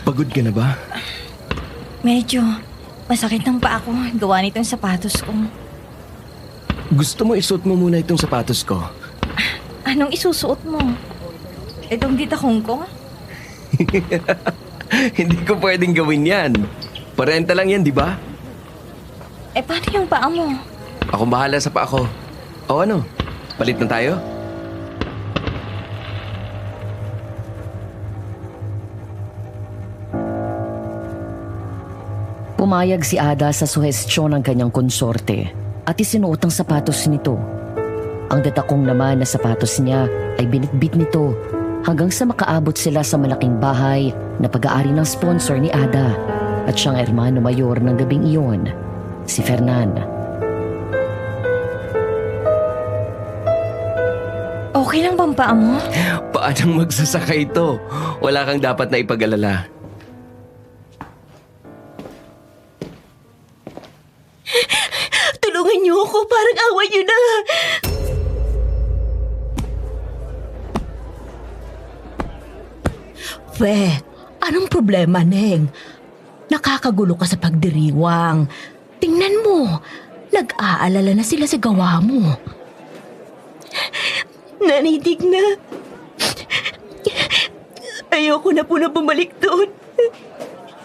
Pagod ka na ba? Medyo masakit ng paa ko gawa nitong sapatos ko. Gusto mo isuot mo muna itong sapatos ko? Anong isusuot mo? Itong ditakong ko? Hindi ko pwedeng gawin yan. Parenta lang yan, di ba? Paano yung paa mo? Ako bahala sa paa ko. O ano, palit na tayo? Pumayag si Ada sa suhestyon ng kanyang konsorte at isinuot ang sapatos nito. Ang datakong naman na sapatos niya ay binitbit nito hanggang sa makaabot sila sa malaking bahay na pag-aari ng sponsor ni Ada at siyang hermano mayor ng gabing iyon, si Fernan. Okay lang bang paa mo? Paanong magsasaka ito? Wala kang dapat na ipag-alala. Tulungan niyo ako, parang awa niyo na. Fe, anong problema, Neng? Nakakagulo ka sa pagdiriwang. Tingnan mo, nag-aalala na sila sa gawa mo. Nanidig na. Ayoko na po na bumalik doon.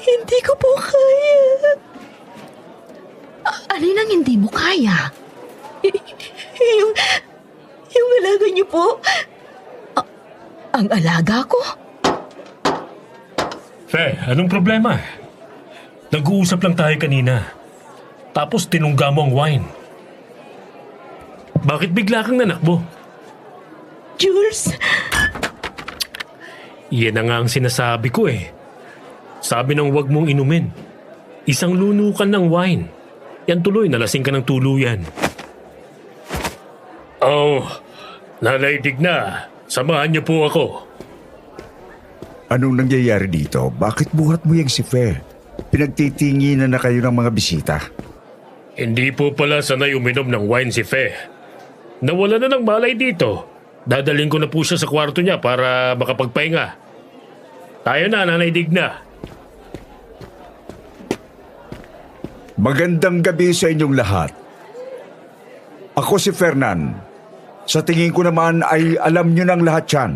Hindi ko po kaya. Alin ang hindi mo kaya? Yung alaga niyo po. Ang alaga ko? Fe, anong problema? Nag-uusap lang tayo kanina. Tapos tinungga mo ang wine. Bakit bigla kang nanakbo? Jules, Yan na nga ang sinasabi ko eh. Sabi ng wag mong inumin. Isang lunukan ng wine. Yan tuloy, nalasing ka ng tuluyan. Oh, Nanay Digna, samahan niyo po ako. Anong nangyayari dito? Bakit buhat mo yung si Fe? Pinagtitinginan na kayo ng mga bisita. Hindi po pala sanay uminom ng wine si Fe. Nawala na ng malay dito. Dadalhin ko na po siya sa kwarto niya para makapagpahinga. Tayo na, Nanay Digna. Magandang gabi sa inyong lahat. Ako si Fernan. Sa tingin ko naman ay alam nyo ng lahat yan.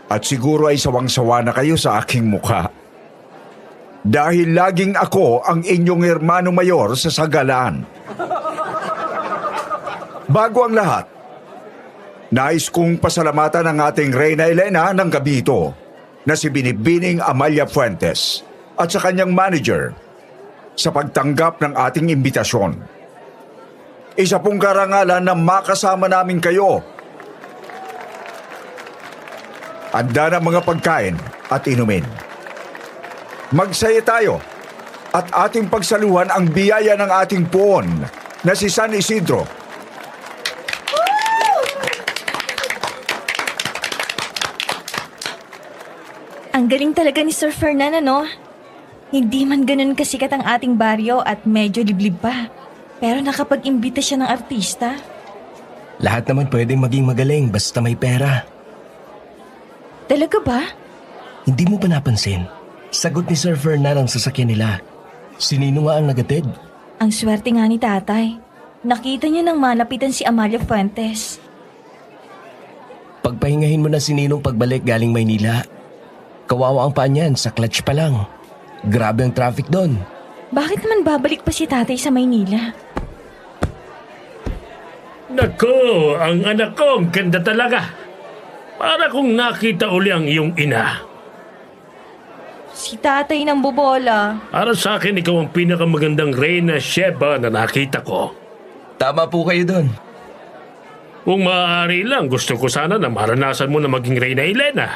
At siguro ay sawang-sawa na kayo sa aking mukha. Dahil laging ako ang inyong hermano mayor sa sagalaan. Bago ang lahat, nais kong pasalamatan ang ating Reyna Elena ng gabi ito na si Binibining Amalia Fuentes at sa kanyang manager sa pagtanggap ng ating imbitasyon. Isa pong karangalan na makasama namin kayo. Handa na mga pagkain at inumin. Magsaya tayo at ating pagsaluhan ang biyaya ng ating puon na si San Isidro. ang galing talaga ni Sir Fernan, ano? Hindi man ganun kasikat ang ating baryo at medyo liblib pa. Pero nakapag-imbita siya ng artista. Lahat naman pwedeng maging magaling basta may pera. Talaga ba? Hindi mo ba napansin? Sagot ni Sir Fernan ang sasakyan nila. Sinino nga ang nagatid? Ang swerte nga ni tatay. Nakita niya nang malapitan si Amalia Fuentes. Pagpahingahin mo na si Ninong pagbalik galing Maynila. Kawawa ang paa niyan, sa clutch pa lang. Grabe ang traffic doon. Bakit naman babalik pa si tatay sa Maynila? Nako, ang anak ko, ang ganda talaga. Para kung nakita uli ang iyong ina. Si tatay ng bobola. Para sa akin, ikaw ang pinakamagandang Reyna Sheba na nakita ko. Tama po kayo doon. Kung maaari lang, gusto ko sana na maranasan mo na maging Reyna Elena.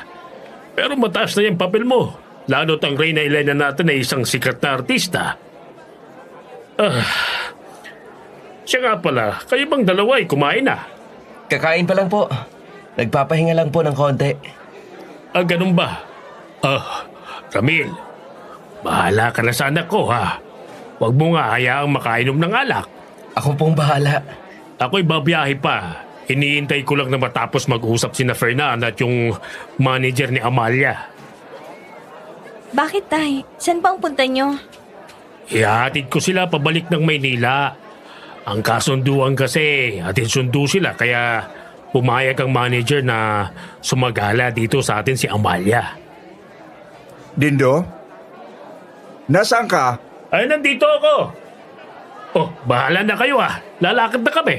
Pero mataas na yung papel mo. Lalo't ang Reyna Elena natin ay isang sikat na artista. Siya nga pala, kayo bang dalawa ay kumain na? Kakain pa lang po. Nagpapahinga lang po ng konti. Ganun ba? Ramil, bahala ka na sa anak ko, ha? Huwag mo nga hayaang makainom ng alak. Ako pong bahala. Ako'y babiyahe pa. Iniintay ko lang na matapos mag-usap sina Fernan at yung manager ni Amalia. Bakit, Tay? Saan pa ang punta nyo? Ihatid ko sila pabalik ng Maynila. Ang kasunduan kasi, atin sundo sila kaya pumayag ang manager na sumagala dito sa atin si Amalia. Dindo? Nasaan ka? Ay, nandito ako. Oh, bahala na kayo ah. Lalakad na kami.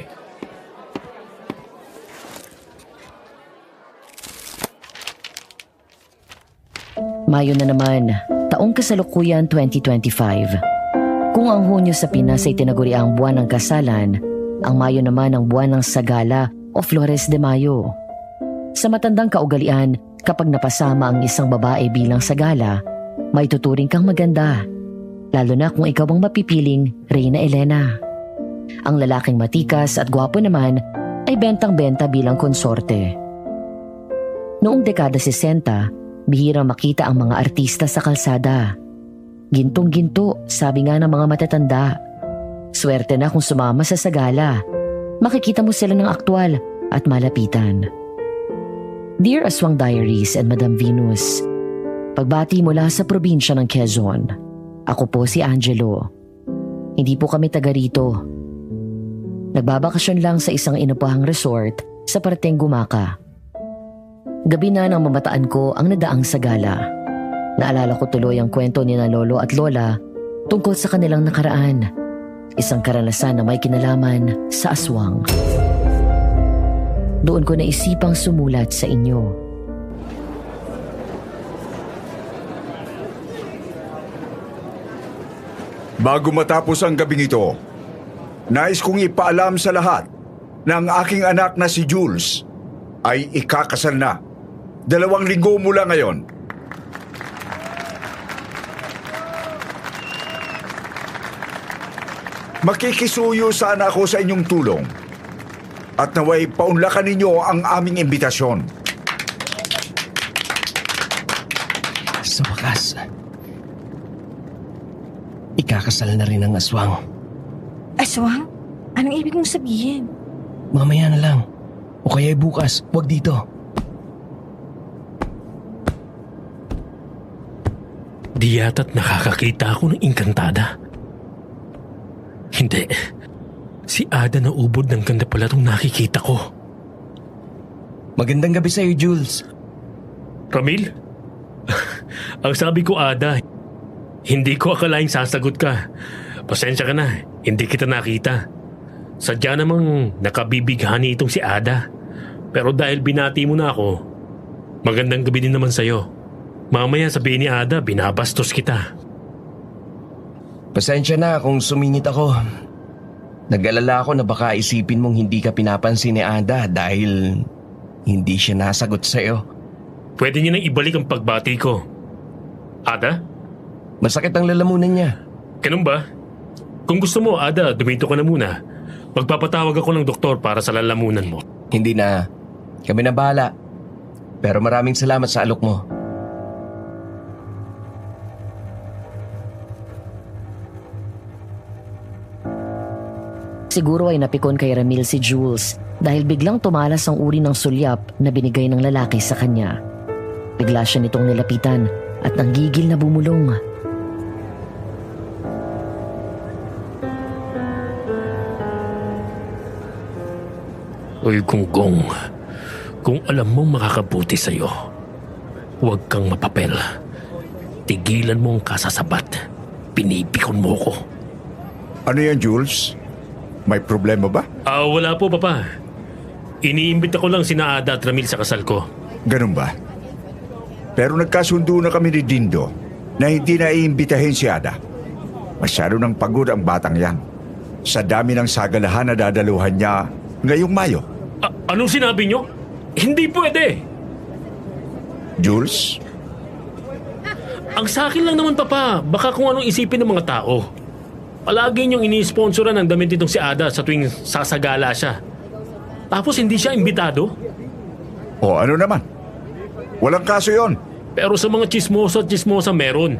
Mayo na naman, taong kasalukuyan 2025. Kung ang Hunyo sa Pinas ay tinaguri ang buwan ng kasalan, ang Mayo naman ang buwan ng sagala o Flores de Mayo. Sa matandang kaugalian, kapag napasama ang isang babae bilang sagala, may tuturing kang maganda. Lalo na kung ikaw ang mapipiling Reyna Elena. Ang lalaking matikas at gwapo naman ay bentang-benta bilang konsorte. Noong dekada 60, bihirang makita ang mga artista sa kalsada. Gintong-ginto, sabi nga ng mga matatanda. Swerte na kung sumama sa sagala. Makikita mo sila ng aktwal at malapitan. Dear Aswang Diaries and Madam Venus, pagbati mula sa probinsya ng Quezon. Ako po si Angelo. Hindi po kami taga rito. Nagbabakasyon lang sa isang inupahang resort sa parteng Gumaka. Gabi na nang mamataan ko ang nadaang sagala. Naalala ko tuloy ang kwento ni na lolo at lola tungkol sa kanilang nakaraan. Isang karanasan na may kinalaman sa aswang. Doon ko naisipang sumulat sa inyo. Bago matapos ang gabing ito, nais kong ipaalam sa lahat na ang aking anak na si Jules ay ikakasal na 2 linggo mula ngayon. Makikisuyo sana ako sa inyong tulong at naway paunlakan ninyo ang aming imbitasyon. Sa wakas, ikakasal na rin ang aswang. Aswang? Anong ibig mong sabihin? Mamaya na lang. O kaya bukas, wag dito. Di yata't nakakakita ako ng engkantada. Hindi. Si Ada na ubod ng ganda pala itong nakikita ko. Magandang gabi sa'yo, Jules. Ramil? Ang sabi ko, Ada, hindi ko akalaing sasagot ka. Pasensya ka na, hindi kita nakita. Sadya namang nakabibighani itong si Ada. Pero dahil binati mo na ako, magandang gabi din naman sa'yo. Mamaya sabihin ni Ada, binabastos kita. Pasensya na kung sumingit ako. Nag-alala ako na baka isipin mong hindi ka pinapansin ni Ada dahil hindi siya nasagot sa'yo. Pwede niyo nang ibalik ang pagbati ko. Ada? Masakit ang lalamunan niya. Ganun ba? Kung gusto mo, Ada, dumito ka na muna. Magpapatawag ako ng doktor para sa lalamunan mo. Hindi na. Kami na bahala. Pero maraming salamat sa alok mo. Siguro ay napikon kay Ramil si Jules dahil biglang tumalas ang uri ng sulyap na binigay ng lalaki sa kanya. Bigla siya nitong nilapitan at nanggigil na bumulong. Uy, Gonggong, kung alam mong makakabuti sa'yo, huwag kang mapapel. Tigilan mo ang kasasabat. Pinipikon mo ko. Ano yan, Jules? May problema ba? Wala po, Papa. Iniimbita ko lang sina Ada at Ramil sa kasal ko. Ganun ba? Pero nagkasundo na kami ni Dindo na hindi na iimbitahin si Ada. Masyado nang pagod ang batang yan. Sa dami ng sagalahan na dadaluhan niya ngayong Mayo. Anong sinabi nyo? Hindi pwede. Jules? Ang sa akin lang naman, Papa. Baka kung anong isipin ng mga tao. Palagi niyong ini-sponsoran ng damit nitong si Ada sa tuwing sasagala siya. Tapos hindi siya imbitado? O ano naman? Walang kaso yon. Pero sa mga chismosa at chismosa meron.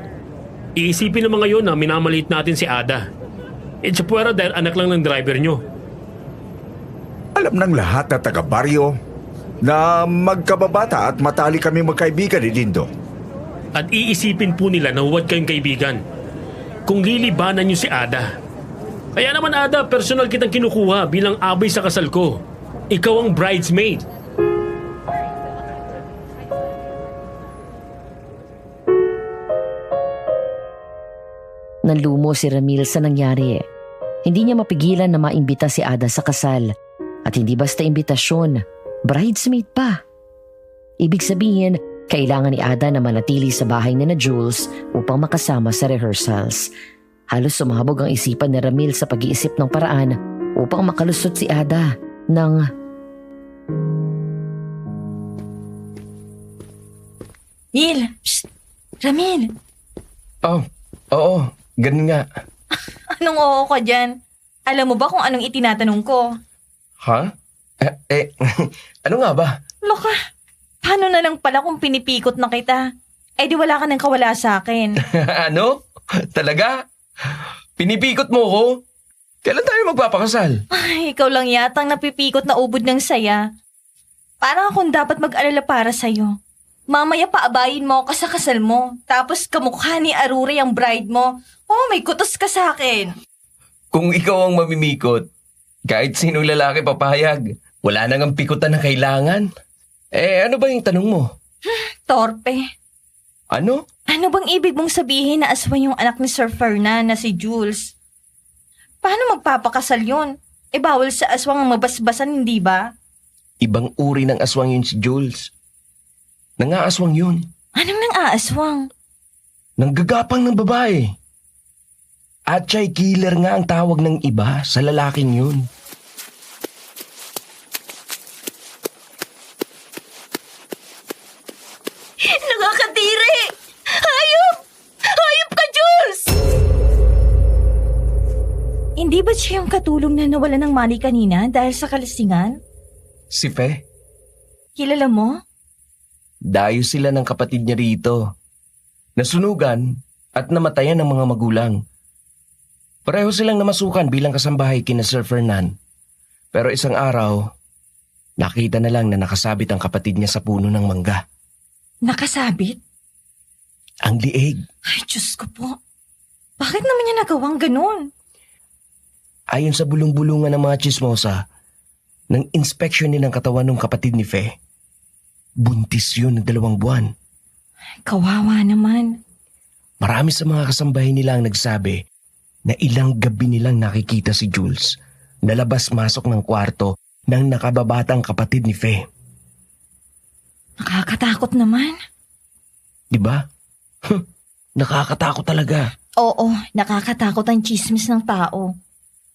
Iisipin ng mga yon na minamaliit natin si Ada. Siya puwera dahil anak lang ng driver niyo. Alam ng lahat na taga-baryo na magkababata at matali kami magkaibigan ni Dindo. At iisipin po nila na huwag kayong kaibigan. Kung lilibanan niyo si Ada. Kaya naman Ada, personal kitang kinukuha bilang abay sa kasal ko. Ikaw ang bridesmaid. Nanlumo si Ramil sa nangyari. Hindi niya mapigilan na maimbita si Ada sa kasal. At hindi basta imbitasyon, bridesmaid pa. Ibig sabihin, kailangan ni Ada na manatili sa bahay ni na Jules upang makasama sa rehearsals. Halos sumabog ang isipan ni Ramil sa pag-iisip ng paraan upang makalusot si Ada ng... Neil! Psst! Ramil! Oh, oo, ganun nga. Anong oo ka dyan? Alam mo ba kung anong itinatanong ko? Ha? Ano nga ba? Loka, paano na lang pala kung pinipikot na kita? Eh di wala ka nang kawala sa akin. Ano? Talaga? Pinipikot mo ko? Kailan tayo magpapakasal? Ay, ikaw lang yatang napipikot na ubod ng saya. Parang akong dapat mag-alala para sa'yo. Mamaya paabayin mo ako sa kasal mo. Tapos kamukha ni Arure ang bride mo. Oh, may kutos ka sa akin. Kung ikaw ang mamimikot, kahit sinong lalaki papayag, wala nang ang pikutan na kailangan. Ano ba yung tanong mo? Torpe. Ano? Ano bang ibig mong sabihin na aswang yung anak ni Sir Fernan na si Jules? Paano magpapakasal yun? Bawal sa aswang ang mabasbasan, hindi ba? Ibang uri ng aswang yun si Jules. Nangaaswang yun. Anong nang-aaswang? Nanggagapang ng babae. At siya'y killer nga ang tawag ng iba sa lalaking yun. Nakakadiri! Hayop! Hayop ka, Jules! Hindi ba siya yung katulong na nawala ng mali kanina dahil sa kalasingan? Si Fe, Kilala mo? dayo sila ng kapatid niya rito. Nasunugan at namatayan ng mga magulang. Pareho silang namasukan bilang kasambahay kina Sir Fernan. Pero isang araw, nakita na lang na nakasabit ang kapatid niya sa puno ng mangga. Nakasabit? Ang liig. Ay, Diyos ko po. Bakit naman niya nagawang ganun? Ayon sa bulong-bulungan ng mga chismosa, nang inspeksyon din ng katawan ng kapatid ni Fe, buntis yun ng 2 buwan. Kawawa naman. Marami sa mga kasambahay nila ang nagsabi na ilang gabi nilang nakikita si Jules na labas-masok ng kwarto ng nakababatang kapatid ni Fe. Nakakatakot naman. Diba? Nakakatakot talaga. Oo, nakakatakot ang chismis ng tao.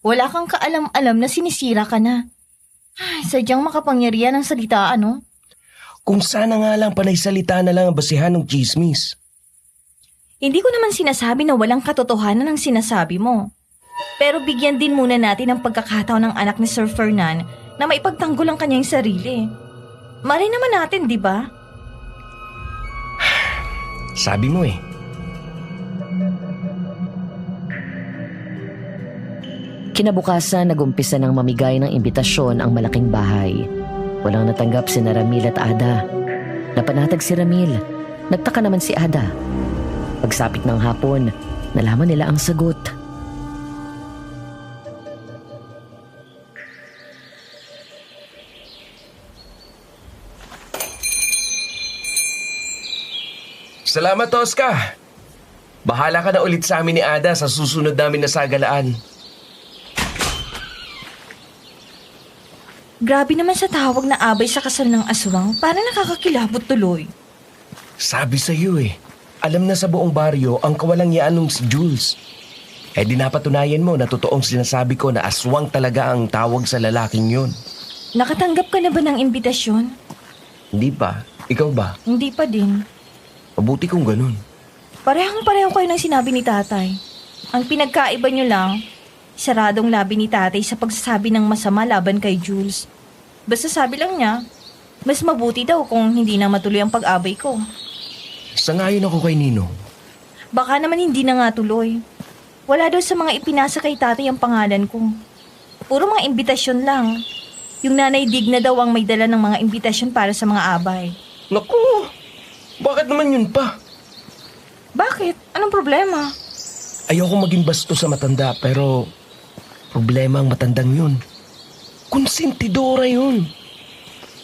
Wala kang kaalam-alam na sinisira ka na. Ay, sadyang makapangyarihan ang salita, ano? Kung sana nga lang panay salita na lang ang basihan ng chismis. Hindi ko naman sinasabi na walang katotohanan ang sinasabi mo. Pero bigyan din muna natin ng pagkakataon ng anak ni Sir Fernan na maipagtanggol ang kanyang sarili. Malay naman natin, di ba? Sabi mo eh. Kinabukasan, nagumpisa ng mamigay ng imbitasyon ang malaking bahay. Walang natanggap si Ramil at Ada. Napanatag si Ramil. Nagtaka naman si Ada. Pagsapit ng hapon, nalaman nila ang sagot. Salamat, Tosca. Bahala ka na ulit sa amin ni Ada sa susunod namin na sagalaan. Grabe naman sa tawag na abay sa kasal ng aswang. Para nakakakilabot tuloy. Sabi sa iyo eh, alam na sa buong baryo ang kawalang yaanong si Jules. Di napatunayan mo na totoong sinasabi ko na aswang talaga ang tawag sa lalaking yun. Nakatanggap ka na ba ng imbitasyon? Hindi pa. Ikaw ba? Hindi pa din. Mabuti kung ganun. Parehong-pareho kayo ng sinabi ni tatay. Ang pinagkaiba niyo lang, saradong labi ni tatay sa pagsasabi ng masama laban kay Jules. Basta sabi lang niya, mas mabuti daw kung hindi na matuloy ang pag-abay ko. Sangayon ako kay Nino. Baka naman hindi na nga tuloy. Wala daw sa mga ipinasa kay tatay ang pangalan ko. Puro mga imbitasyon lang. Yung nanay Digna daw ang may dala ng mga imbitasyon para sa mga abay. Naku! Bakit naman yun pa? Bakit? Anong problema? Ayoko maging basto sa matanda pero problema ang matandang yun. Konsentidora yun.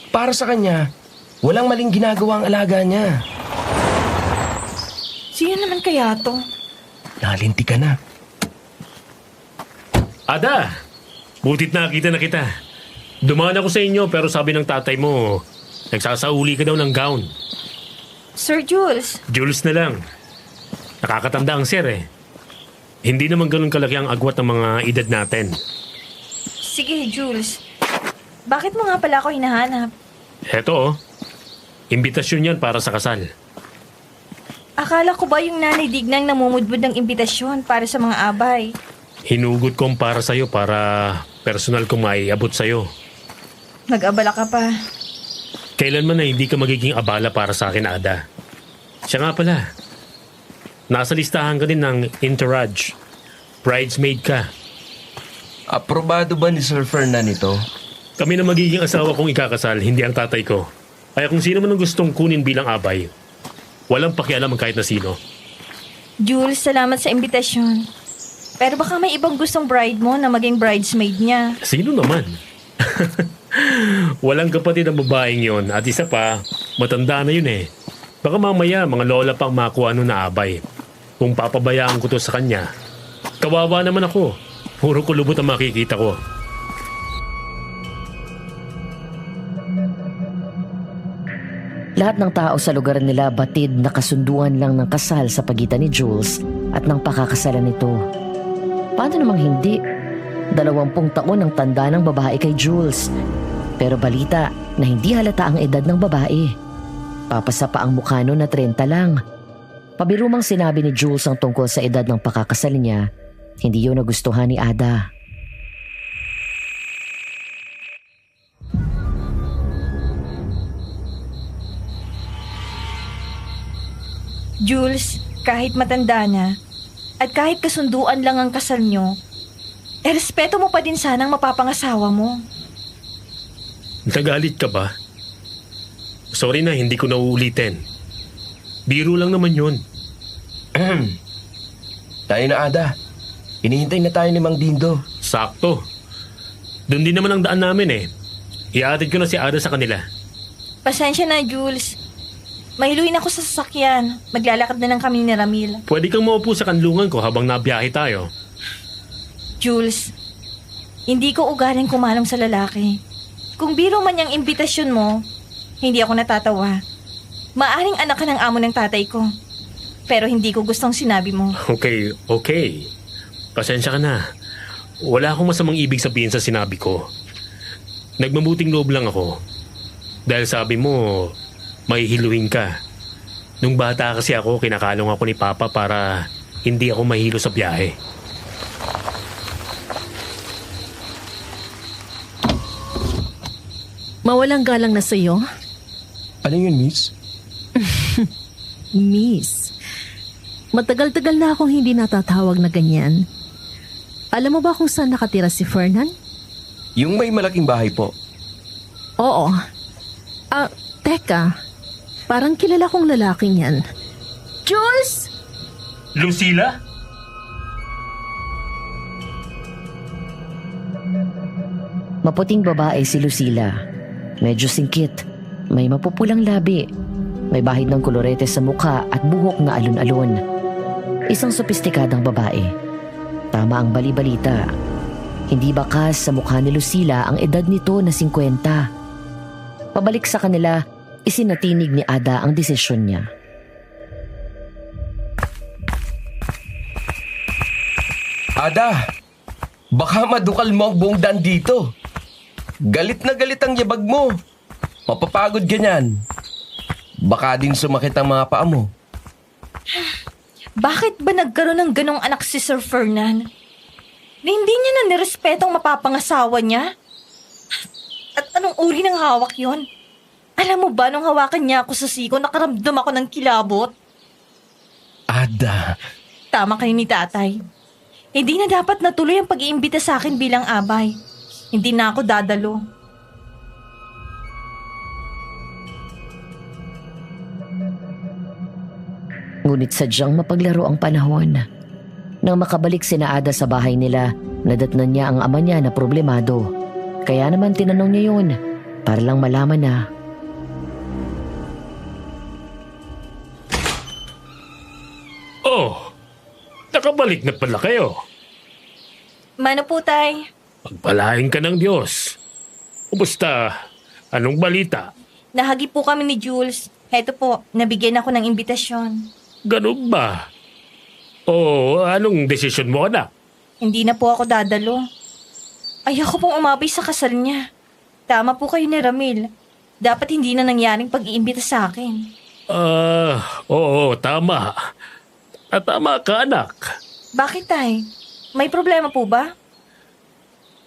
Para sa kanya, walang maling ginagawa ang alaga niya. Sino naman kaya to? Nalinti ka na. Ada! Butit nakita na kita. Dumaan ako sa inyo pero sabi ng tatay mo, nagsasauli ka daw ng gown. Sir Jules, Jules na lang. Nakakatanda ang sir eh. Hindi naman ganun kalaki ang agwat ng mga edad natin. sige Jules. Bakit mo nga pala ako hinahanap? Heto oh, imbitasyon yan para sa kasal. Akala ko ba yung nanay Dignang namumudbud ng imbitasyon para sa mga abay? Hinugot kong para sa'yo para personal kong maiabot sa'yo. Nag-abala ka pa. Kailanman na hindi ka magiging abala para sa akin, Ada. Siya nga pala. Nasa listahan ka din ng entourage. Bridesmaid ka. Aprobado ba ni Sir Fernan ito? Kami na magiging asawa kong ikakasal, hindi ang tatay ko. Kaya kung sino man ang gustong kunin bilang abay, walang pakialam ang kahit na sino. Jules, salamat sa imbitasyon. Pero baka may ibang gustong bride mo na maging bridesmaid niya. Sino naman? Walang kapatid ang babaeng yon at isa pa, matanda na yun eh. Baka mamaya mga lola pang makuha ano na abay. Kung papabayaan ko to sa kanya, kawawa naman ako. Puro kulubot ang makikita ko. Lahat ng tao sa lugar nila batid na kasunduan lang ng kasal sa pagitan ni Jules at ng pakakasalan nito. Paano namang hindi? 20 taon ang tanda ng babae kay Jules. Pero balita na hindi halata ang edad ng babae. Papasa pa ang mukha nun na 30 lang. Pabirumang sinabi ni Jules ang tungkol sa edad ng pakakasal niya. Hindi yun nagustuhan ni Ada. Jules, kahit matanda na, at kahit kasunduan lang ang kasal nyo, respeto mo pa din sanang mapapangasawa mo. Nagalit ka ba? Sorry na, hindi ko nauulitin. Biro lang naman yun. Tayo na, Ada. Hinihintay na tayo ni Mang Dindo. Sakto. Doon din naman ang daan namin eh. Iatid ko na si Ada sa kanila. Pasensya na, Jules. Mahiluin ako sa sasakyan. Maglalakad na lang kami ni Ramil. Pwede kang maupo sa kanlungan ko habang nabiyahe tayo. Jules, hindi ko ugaling kumalong sa lalaki. Kung biro man yung imbitasyon mo, hindi ako natatawa. Maaring anak ka ng amo ng tatay ko. Pero hindi ko gustong sinabi mo. Okay. Pasensya ka na. Wala akong masamang ibig sabihin sa sinabi ko. Nagmabuting loob lang ako. Dahil sabi mo, mahihiluhin ka. Nung bata kasi ako, kinakalong ako ni Papa para hindi ako mahilo sa biyahe. Mawalang galang na sa'yo, Ano yun, Miss? Miss. Matagal-tagal na akong hindi natatawag na ganyan. Alam mo ba kung saan nakatira si Fernan? Yung may malaking bahay po. Oo. Teka. Parang kilala kong lalaking yan. Jules! Lucila? Maputing babae si Lucila. Medyo singkit. May mapupulang labi. May bahid ng kolorete sa mukha at buhok na alon-alon. Isang sopistikadang babae. Tama ang bali-balita. Hindi bakas sa mukha ni Lucila ang edad nito na 50. Pabalik sa kanila, isinatinig ni Ada ang desisyon niya. Ada, baka madukal mo ang buong daan dito. Galit na galit ang yabag mo. Mapapagod ganyan. Baka din sumakit ang mga paa mo. Bakit ba nagkaroon ng ganong anak si Sir Fernan? Na hindi niya na nirespetong mapapangasawa niya? At anong uri ng hawak yon? Alam mo ba nung hawakan niya ako sa siko, nakaramdam ako ng kilabot? Ada, Tama kayo ni tatay. Hindi na dapat natuloy ang pag-iimbita sa akin bilang abay. Hindi na ako dadalo. Ngunit sadyang mapaglaro ang panahon. Nang makabalik sina Ada sa bahay nila, nadatnan niya ang ama niya na problemado. Kaya naman tinanong niya yun para lang malaman na Oh, nakabalik na pala kayo. Mano po, tay? Pagpalain ka ng Diyos. Kumusta? Anong balita? Nahagi po kami ni Jules. Heto po, nabigyan ako ng imbitasyon. Ganun ba? O anong desisyon mo, anak? Hindi na po ako dadalo. Ayoko pong umabay sa kasal niya. Tama po kayo ni Ramil. Dapat hindi na nangyaring pag-iimbita sa akin. Oo, tama. Tama ka, anak. Bakit, tay? May problema po ba?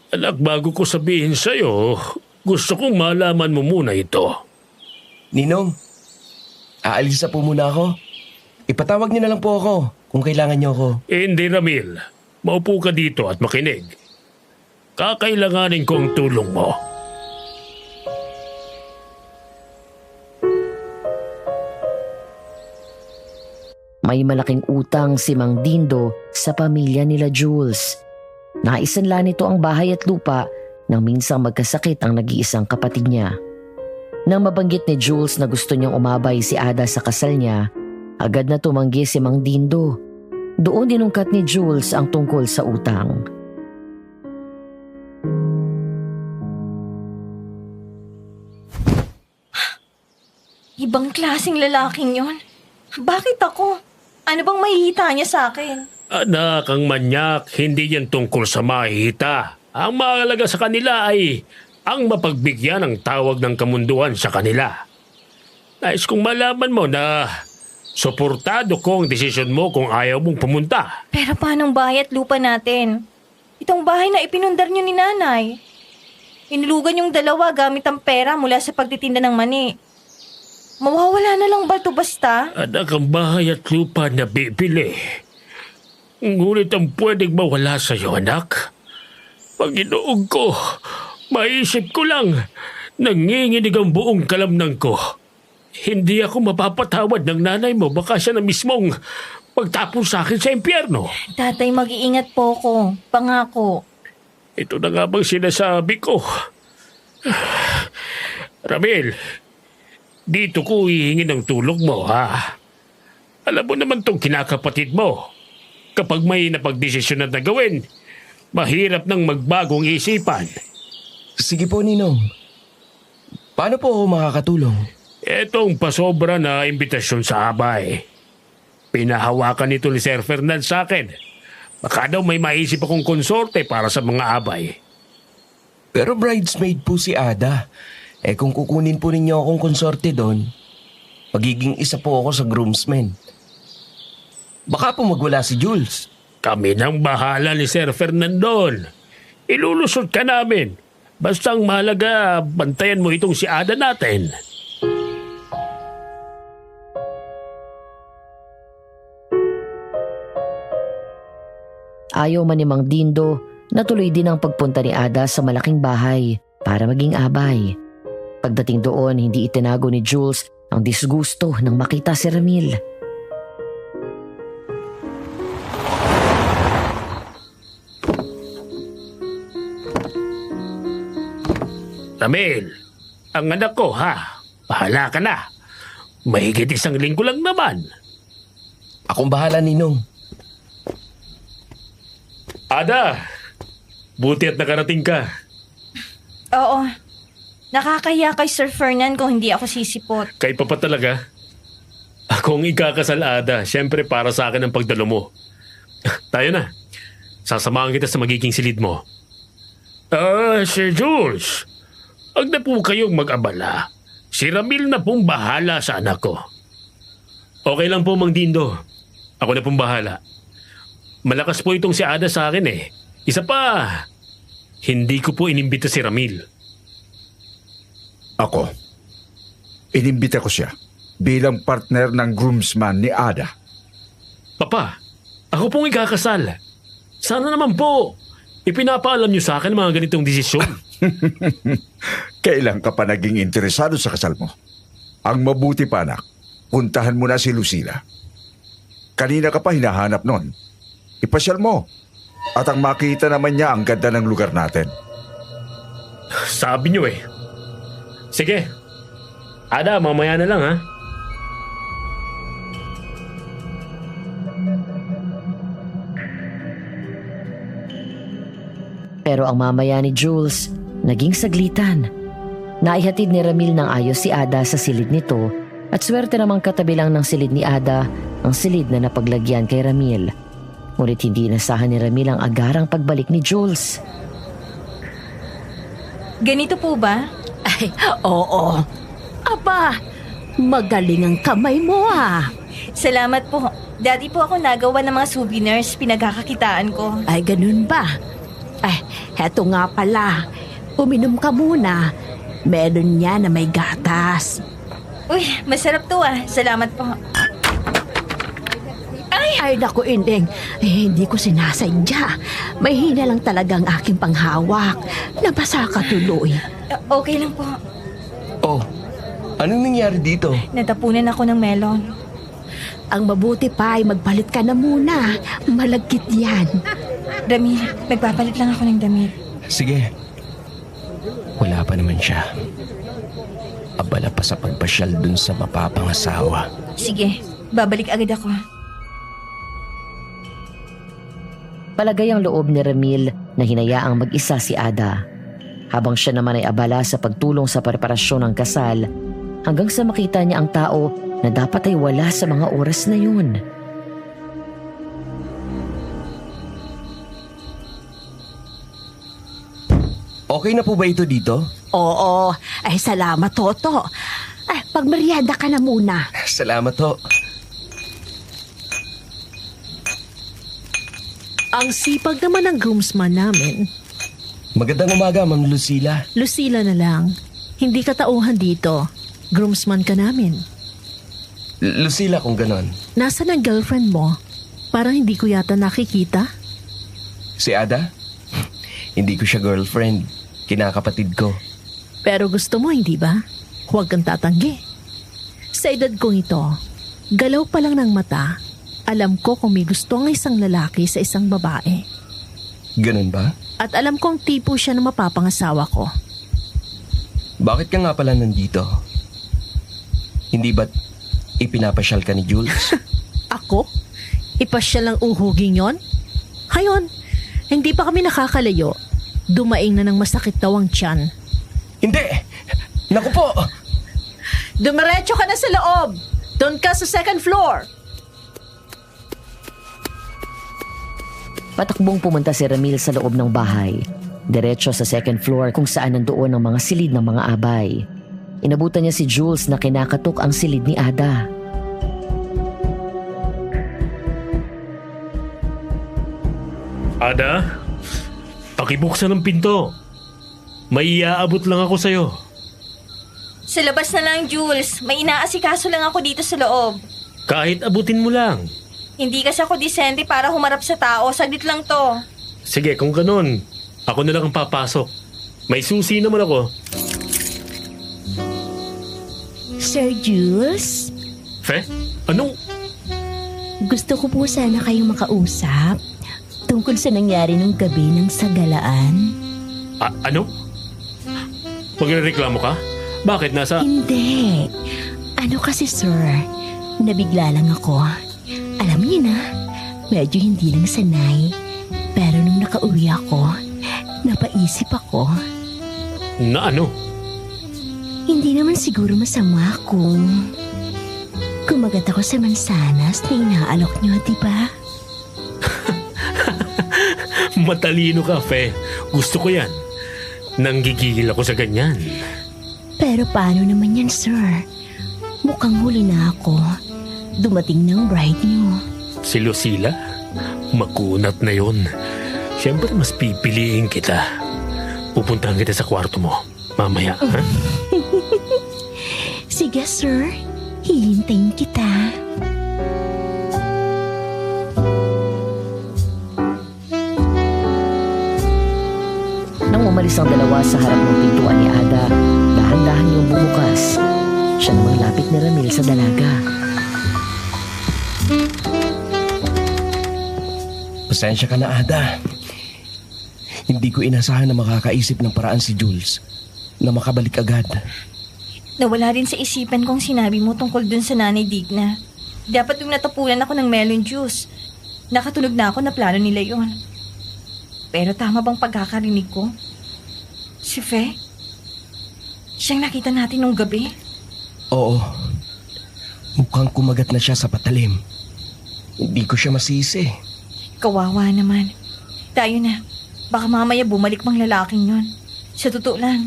Anak, bago ko sabihin sa'yo, gusto kong malaman mo muna ito. Ninong, aalis na po muna ako. Ipatawag niyo na lang po ako kung kailangan niyo ako. Hindi, Ramil. Maupo ka dito at makinig. Kakailanganin ko ang tulong mo. may malaking utang si Mang Dindo sa pamilya nila Jules. Naisanla nito ang bahay at lupa nang minsang magkasakit ang nag-iisang kapatid niya. Nang mabanggit ni Jules na gusto niyang umabay si Ada sa kasal niya, agad na tumanggi si Mang Dindo. Doon dinungkat ni Jules ang tungkol sa utang. Ibang klaseng lalaking yon. Bakit ako? Ano bang mahihita niya sa akin? Anak, ang manyak, hindi yan tungkol sa mahihita. Ang mahalaga sa kanila ay ang mapagbigyan ng tawag ng kamunduan sa kanila. Nais kong malaman mo na suportado ko ang desisyon mo kung ayaw mong pumunta. Pero paanong bahay at lupa natin? Itong bahay na ipinundar niyo ni nanay. Inulugan yung dalawa gamit ang pera mula sa pagtitinda ng mani. Mawawala na lang ba ito basta? Anak, ang bahay at lupa na bibili. Ngunit ang pwedeng mawala sa iyo, anak. Panginoon ko, maisip ko lang, nanginginig ang buong kalamnan ko. Hindi ako mapapatawad ng nanay mo, baka siya na mismong pagtapon sa akin sa impyerno. Tatay, mag-iingat po ko. Pangako. Ito na nga bang sinasabi ko? Ramil, dito ko hihingi ng tulong mo, ha? Alam mo naman tong kinakapatid mo. Kapag may napagdesisyon na gawin, mahirap nang magbagong isipan. Sige po, Ninong. Paano po ako makakatulong? Etong pasobra na imbitasyon sa abay. Pinahawakan nito ni Sir Fernand sa akin. Baka daw may maisip akong konsorte para sa mga abay. Pero bridesmaid po si Ada. Kung kukunin po ninyo akong konsorte doon, magiging isa po ako sa groomsmen. Baka po magwala si Jules. Kami nang bahala ni Sir Fernandon. Ilulusot ka namin. Basta ang mahalaga, bantayan mo itong si Ada natin. Ayaw man ni Mang Dindo, natuloy din ang pagpunta ni Ada sa malaking bahay para maging abay. Pagdating doon, hindi itinago ni Jules ang disgusto nang makita si Ramil. Ramil, ang anak ko, ha? Bahala ka na. Mahigit 1 linggo lang naman. Akong bahala, Ninong. Ada, buti at nakarating ka. Oo. Nakakahiya kay Sir Fernand kung hindi ako sisipot. Kay Papa talaga. Ako ang ikakasal, Ada. Siyempre para sa akin ang pagdalo mo. Tayo na. Sasamahan kita sa magiging silid mo. Sir Jules. Huwag na po kayong mag-abala. Si Ramil na pong bahala sa anak ko. Okay lang po, Mang Dindo. Ako na pong bahala. Malakas po itong si Ada sa akin eh. Isa pa, hindi ko po inimbita si Ramil. Ako, inimbita ko siya bilang partner ng groomsman ni Ada. Papa, ako pong ikakasal. Sana naman po, ipinapaalam niyo sa akin mga ganitong desisyon. Kailan ka pa naging interesado sa kasal mo? Ang mabuti pa, anak, puntahan mo na si Lucila. Kanina ka pa hinahanap nun. Ipasyal mo. At ang makita naman niya ang ganda ng lugar natin. Sabi niyo eh. Sige. Ada, mamaya na lang ha. Pero ang mamaya ni Jules, naging saglitan. Naihatid ni Ramil ng ayos si Ada sa silid nito at swerte namang katabi lang ng silid ni Ada ang silid na napaglagyan kay Ramil. Ngunit hindi inasahan ni Ramil ang agarang pagbalik ni Jules. Ganito po ba? Ay, oo. Aba, magaling ang kamay mo ah. Salamat po. Dati po ako nagawa ng mga souvenirs pinagkakakitaan ko. Ay, ganun ba? Ay, heto nga pala. Uminom ka muna. Meron niya na may gatas. Uy, masarap to ah. Salamat po. Ay, naku, Indeng. Hindi ko sinasadya. May hina lang talaga ang aking panghawak. Nabasa ka tuloy. Okay lang po. Oh, anong nangyari dito? Natapunan ako ng melon. Ang mabuti pa ay magpalit ka na muna. Malagkit yan. Ramil, nagpapalit lang ako ng damit. Sige. Wala pa naman siya. Abala pa sa pagpasyal dun sa mapapangasawa. Sige, babalik agad ako. Palagay ang loob ni Ramil na hinayaang mag-isa si Ada. Habang siya naman ay abala sa pagtulong sa preparasyon ng kasal, hanggang sa makita niya ang tao na dapat ay wala sa mga oras na yun. Okay na po ba ito dito? Oo. Ay, salamat, Toto. Ay, pagmerienda ka na muna. Salamat ho. Ang sipag naman ng groomsman namin. Magandang umaga, Ma'am Lucila. Lucila na lang. Hindi ka tauhan dito. Groomsman ka namin. Lucila kung ganon. Nasaan ang girlfriend mo? Parang hindi ko yata nakikita. Si Ada? Hindi ko siya girlfriend. Kinakapatid ko. Pero gusto mo, hindi ba? Huwag kang tatanggi. Sa edad kong ito, galaw pa lang ng mata, alam ko kung may gusto ang isang lalaki sa isang babae. Ganun ba? At alam kong tipo siya na mapapangasawa ko. Bakit ka nga pala nandito? Hindi ba't ipinapasyal ka ni Jules? Ako? Ipasyal ang uhuging yon? Hayon, hindi pa kami nakakalayo. Dumaing na ng masakit daw ang tiyan. Hindi! Naku po! Dumiretso ka na sa loob! Doon ka sa second floor! Patakbong pumunta si Ramil sa loob ng bahay. Diretso sa second floor kung saan nandoon ang mga silid ng mga abay. Inabutan niya si Jules na kinakatok ang silid ni Ada. Ada, pakibuksan ng pinto. May iaabot lang ako sa'yo. Sa labas na lang, Jules. May inaasikaso lang ako dito sa loob. Kahit abutin mo lang. Hindi kasi ako disente para humarap sa tao. Saglit lang to. Sige, kung ganun, ako na lang ang papasok. May susi naman ako. Sir Jules, Fe? Anong? gusto ko po sana kayong makausap tungkol sa nangyari nung gabi ng sagalaan. Ano? Magrereklamo ka? Bakit nasa... Hindi. Ano kasi, sir, nabigla lang ako. Alam niyo na, medyo hindi lang sanay. Pero nung nakauwi ako, napaisip ako. Na ano? Hindi naman siguro masama kung kumagat ako sa mansanas na inaalok niyo, di ba? Matalino ka, Fe. Gusto ko yan. Nanggigigil ako sa ganyan. Pero paano naman yan, sir? Mukhang huli na ako. Dumating na ang bride niyo. Si Lucila? Makunat na yon. Siyempre mas pipiliin kita. Pupuntahan kita sa kwarto mo. Mamaya, ha? Sige, sir. Hihintayin kita. Nang umalis ang dalawa sa harap ng pintuan ni Ada, dahan-dahan niyong bumukas. Siya namang lapit ni Ramil sa dalaga. Pasensya ka na, Ada. Hindi ko inasahan na makakaisip ng paraan si Jules na makabalik agad. Nawala rin sa isipan kong sinabi mo tungkol dun sa Nanay Digna. Dapat yung natapunan ako ng melon juice. Nakatunog na ako na plano nila yon. Pero tama bang pagkakarinig ko? Si Fe? Siyang nakita natin nung gabi? Oo. Mukhang kumagat na siya sa patalim. Hindi ko siya masisi. Kawawa naman. Tayo na. Baka mamaya bumalik mang lalaking yon. Sa totoo lang,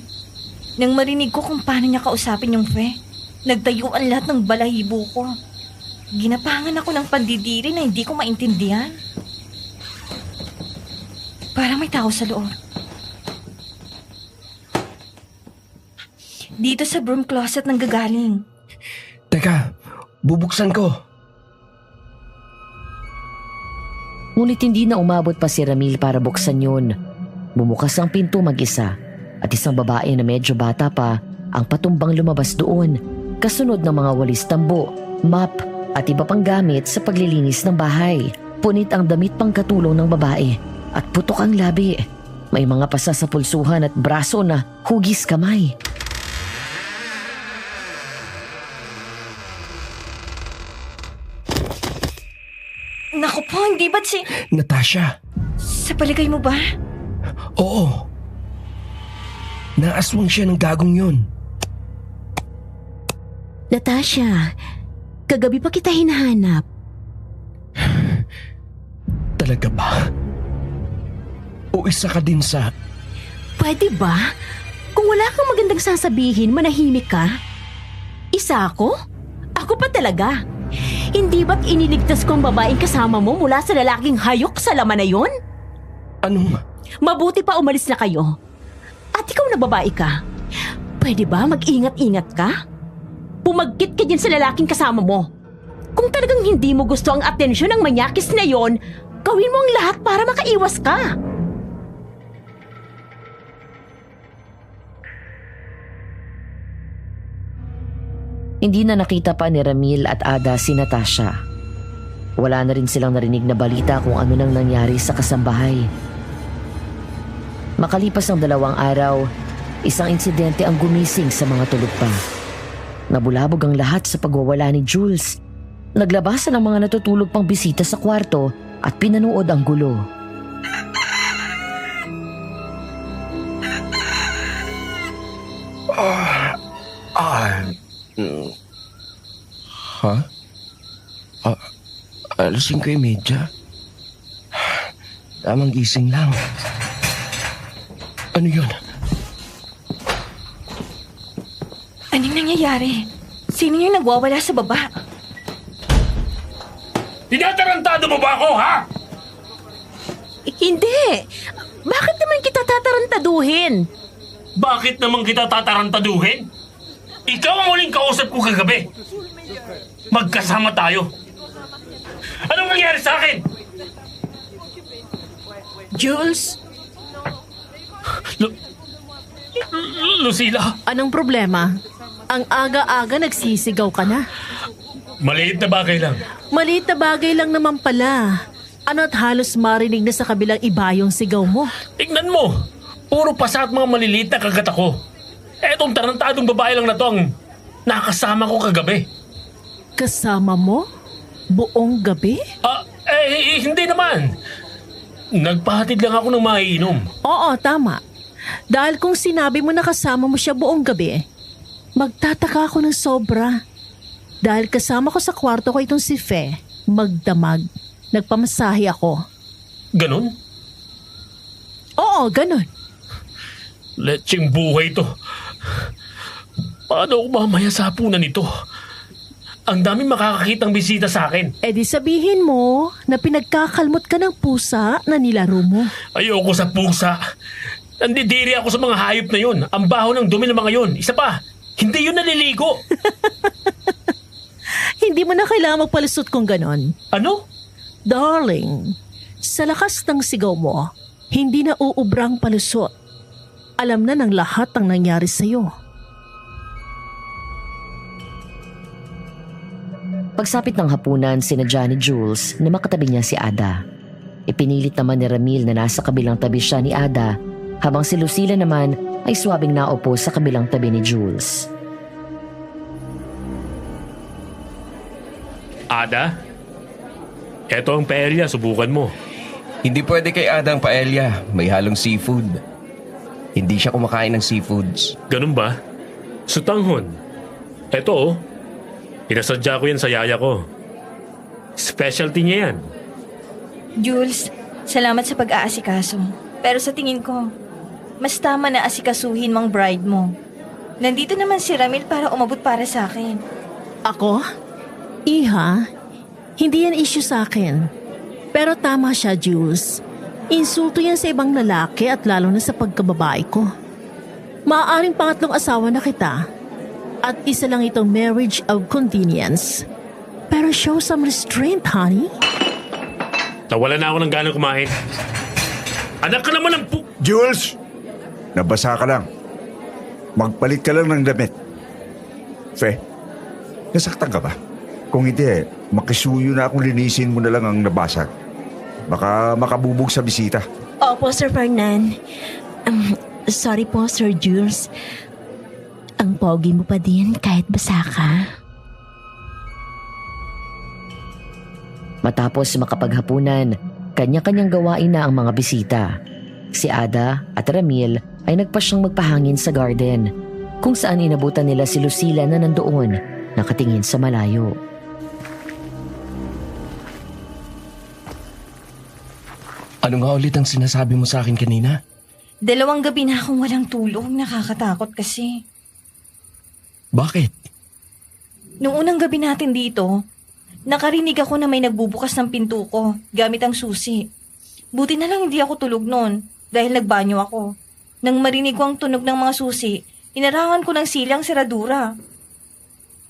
nang marinig ko kung paano niya kausapin yung Fe, nagtayo ang lahat ng balahibo ko. Ginapangan ako ng pandidiri na hindi ko maintindihan. Parang may tao sa loob. Dito sa broom closet nang gagaling. Teka, bubuksan ko. Ngunit hindi na umabot pa si Ramil para buksan yun. Bumukas ang pinto mag-isa at isang babae na medyo bata pa ang patumbang lumabas doon, kasunod ng mga walis tambo, mop at iba pang gamit sa paglilinis ng bahay. Punit ang damit pang katulong ng babae at putok ang labi. May mga pasa sa pulsuhan at braso na hugis kamay. Naku po, hindi ba't si... Natasha. Sa palagay mo ba? Oo. Naaswang siya ng gagong yun. Natasha, kagabi pa kita hinahanap. Talaga ba? O isa ka din sa... Pwede ba? Kung wala kang magandang sasabihin, manahimik ka? Isa ako? Ako pa talaga. Hindi ba't iniligtas ko ang babaeng kasama mo mula sa lalaking hayok sa laman na yon? Anong... Mabuti pa umalis na kayo. At ikaw na babae ka. Pwede ba mag-ingat-ingat ka? Pumagkit ka din sa lalaking kasama mo. Kung talagang hindi mo gusto ang atensyon ng manyakis na yon, gawin mo ang lahat para makaiwas ka. Hindi na nakita pa ni Ramil at Ada si Natasha. Wala na rin silang narinig na balita kung ano nang nangyari sa kasambahay. Makalipas ang 2 araw, isang insidente ang gumising sa mga tulog pa. Nabulabog ang lahat sa pagwawala ni Jules. Naglabasan ang mga natutulog pang bisita sa kwarto at pinanood ang gulo. Ha? Alas 5:30? Tamang gising lang. Ano yun? Anong nangyayari? Sino yung nagwawala sa baba? Tinatarantado mo ba ako, ha? Hindi. Bakit naman kita tatarantaduhin? Bakit naman kita tatarantaduhin? Ikaw ang huling kausap ko kagabi. Magkasama tayo. Anong nangyari sa akin? Jules, Lucila, anong problema? Ang aga-aga nagsisigaw ka na. maliit na bagay lang. Maliit na bagay lang naman pala. Ano't halos marinig na sa kabilang iba yung sigaw mo. Tingnan mo, puro pasa at mga maliliit na kagat ako. Etong tarantadong babae lang na to ang nakasama ko kagabi. Kasama mo? Buong gabi? Hindi naman. Nagpahatid lang ako ng maiinom. Oo, tama. Dahil kung sinabi mo na kasama mo siya buong gabi, magtataka ako ng sobra. Dahil kasama ko sa kwarto ko itong si Fe, magdamag. Nagpamasahe ako. Ganon? Oo, ganun. Letseng buhay to. Paano ako mamaya sa hapunan nito? Ang daming makakakitang bisita sa akin. E di sabihin mo na pinagkakalmot ka ng pusa na nilaro mo. Ayoko sa pusa. Nandidiri ako sa mga hayop na yun. Ang baho ng dumi ng mga yun. Isa pa, hindi yun naliligo. Hindi mo na kailangan magpalusot kung ganon. Ano? Darling, sa lakas ng sigaw mo, hindi na uubrang palusot. Alam na ng lahat ang nangyari sa'yo. Pagsapit ng hapunan, sinadya ni Jules na makatabi niya si Ada. Ipinilit naman ni Ramil na nasa kabilang tabi siya ni Ada, habang si Lucila naman ay swabing naupo sa kabilang tabi ni Jules. Ada? Eto ang paella, subukan mo. Hindi pwede kay Ada ang paella. May halong seafood. Hindi siya kumakain ng seafoods. Ganun ba? Sutanghon. Eto oh. Pinasadya ko yan sa yaya ko. Specialty niya yan. Jules, salamat sa pag-aasikaso. Pero sa tingin ko, mas tama na asikasuhin mang bride mo. Nandito naman si Ramil para umabot para sa akin. Ako? Iha, hindi yan issue sa akin. Pero tama siya, Jules. Insulto yan sa ibang lalaki at lalo na sa pagkababae ko. Maaaring pangatlong asawa na kita. At isa lang itong marriage of convenience. Pero show some restraint, honey. Nawala na ako ng gana kumain. Anak ka naman ng Jules! Nabasa ka lang. Magpalit ka lang ng damit. Fe, nasaktan ka ba? Kung hindi, makisuyo na akong linisin mo na lang ang nabasag. Baka makabubog sa bisita. Opo, Sir Fernan. Sorry po, Sir Jules. Ang pogi mo pa din kahit basa ka. Matapos makapaghapunan, kanya-kanyang gawain na ang mga bisita. Si Ada at Ramil ay nagpasyang magpahangin sa garden, kung saan inabutan nila si Lucila na nandoon, nakatingin sa malayo. Ano nga ulit ang sinasabi mo sa akin kanina? 2 gabi na akong walang tulog. Nakakatakot kasi. Bakit? Noong unang gabi natin dito, nakarinig ako na may nagbubukas ng pinto ko gamit ang susi. Buti na lang hindi ako tulog noon dahil nagbanyo ako. Nang marinig ko ang tunog ng mga susi, inarangan ko ng silang seradura.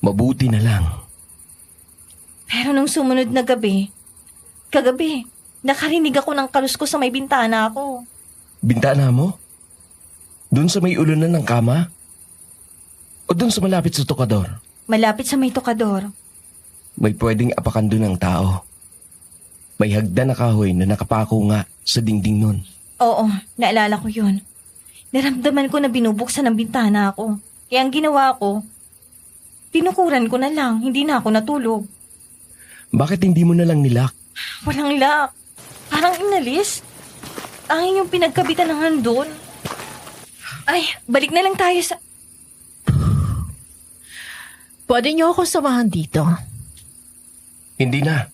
Mabuti na lang. Pero nung sumunod na gabi, kagabi, nakarinig ako ng kaluskos sa may bintana ko. Bintana mo? Doon sa may ulunan ng kama? O doon sa malapit sa tokador? Malapit sa may tokador. May pwedeng apakan doon ng tao. May hagdan na kahoy na nakapako nga sa dingding nun. Oo, naalala ko yun. Naramdaman ko na binubuksan ang bintana ko. Kaya ang ginawa ko, tinukuran ko na lang, hindi na ako natulog. Bakit hindi mo na lang nilak? Walang lock. Parang inalis. Tanging yung pinagkabitan ng handon. Ay, balik na lang tayo sa... Pwede niyo akong samahan dito. Hindi na.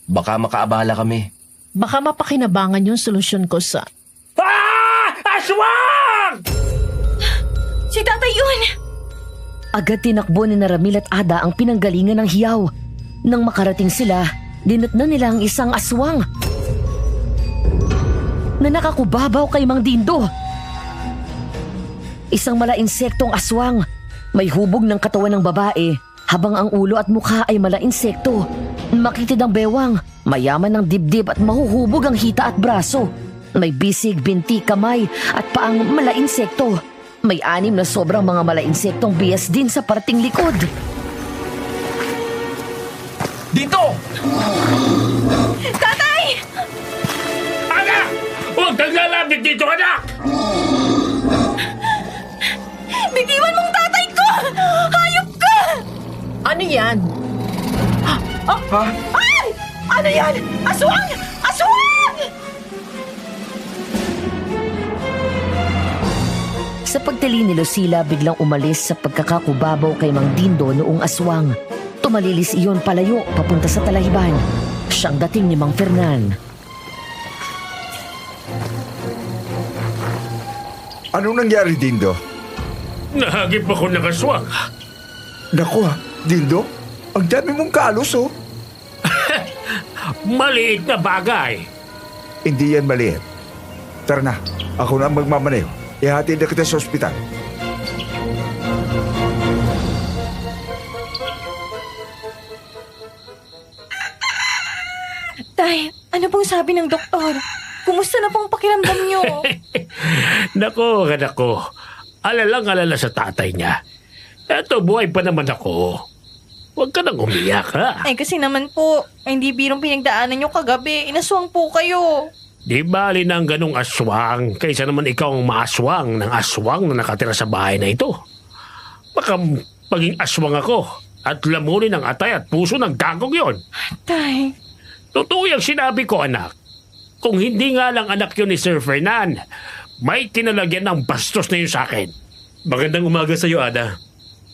Baka makaabala kami. Baka mapakinabangan yung solusyon ko sa... Aswang! Si tatay yun! Agad tinakbo ni Ramil at Ada ang pinanggalingan ng hiyaw. Nang makarating sila, dinatnan nila ang isang aswang na nakakubabaw kay Mang Dindo. Isang mala-insektong aswang, may hubog ng katawan ng babae, habang ang ulo at mukha ay mala-insekto. Makitid ang bewang, mayaman ng dibdib at mahuhubog ang hita at braso. May bisig, binti, kamay at paang mala-insekto. May 6 na sobrang mga mala-insektong bias din sa parting likod. Dito! Tatay! Anak! Huwag kang lalapit dito, anak! Bitiwan mong tatay ko! Hayop ka! Ano yan? Ha? Ay! Ano yan? Aswang! Aswang! Sa pagtali ni Lucila, biglang umalis sa pagkakakubabaw kay Mang Dindo noong aswang. Tumalilis iyon palayo papunta sa talahiban. Siyang dating ni Mang Fernan. Anong nangyari, Dindo? Nahagip ako ng aswang. Naku ha, Dindo, ang dami mong kalos oh. Maliit na bagay. Hindi yan maliit. Tara na, ako na ang magmamaneho. Ihatid na kita sa ospital. Tay, ano pong sabi ng doktor? Kumusta na pong pakiramdam niyo? Nako, anak ko. Alalang-alala sa tatay niya. Eto, buhay pa naman ako. Huwag ka nang umiyak, ha? Ay kasi naman po, hindi birong pinagdaanan nyo kagabi. Inaswang po kayo. Di bali ng ganong aswang, kaysa naman ikaw ang maaswang ng aswang na nakatira sa bahay na ito. Baka maging aswang ako at lamunin ang atay at puso ng gagong yon. Tay, Totoo yung sinabi ko, anak. Kung hindi nga lang anak yun ni Sir Fernan, may kinalagyan ng bastos na yun sa akin. Magandang umaga sa iyo, Ada.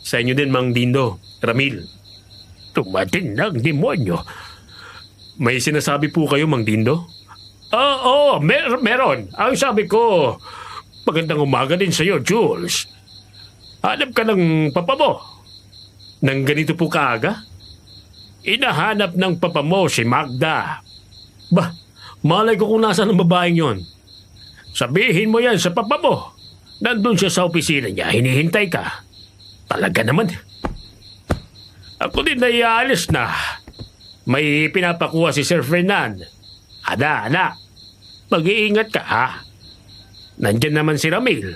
Sa inyo din, Mang Dindo, Ramil. Tumating ng demonyo. May sinasabi po kayo, Mang Dindo? Oo, meron. Ang sabi ko, magandang umaga din sa iyo, Jules. Hanap ka ng papa mo. Nang ganito po kaaga? Inahanap ng papa mo si Magda. Bah, malay ko kung nasaan ang babaeng yon. Sabihin mo yan sa papa mo. Nandun siya sa opisina niya, hinihintay ka. Talaga naman. Ako din na iaalis na. May pinapakuha si Sir Fernan. Ada, anak. Mag-iingat ka, ha? Nandyan naman si Ramil.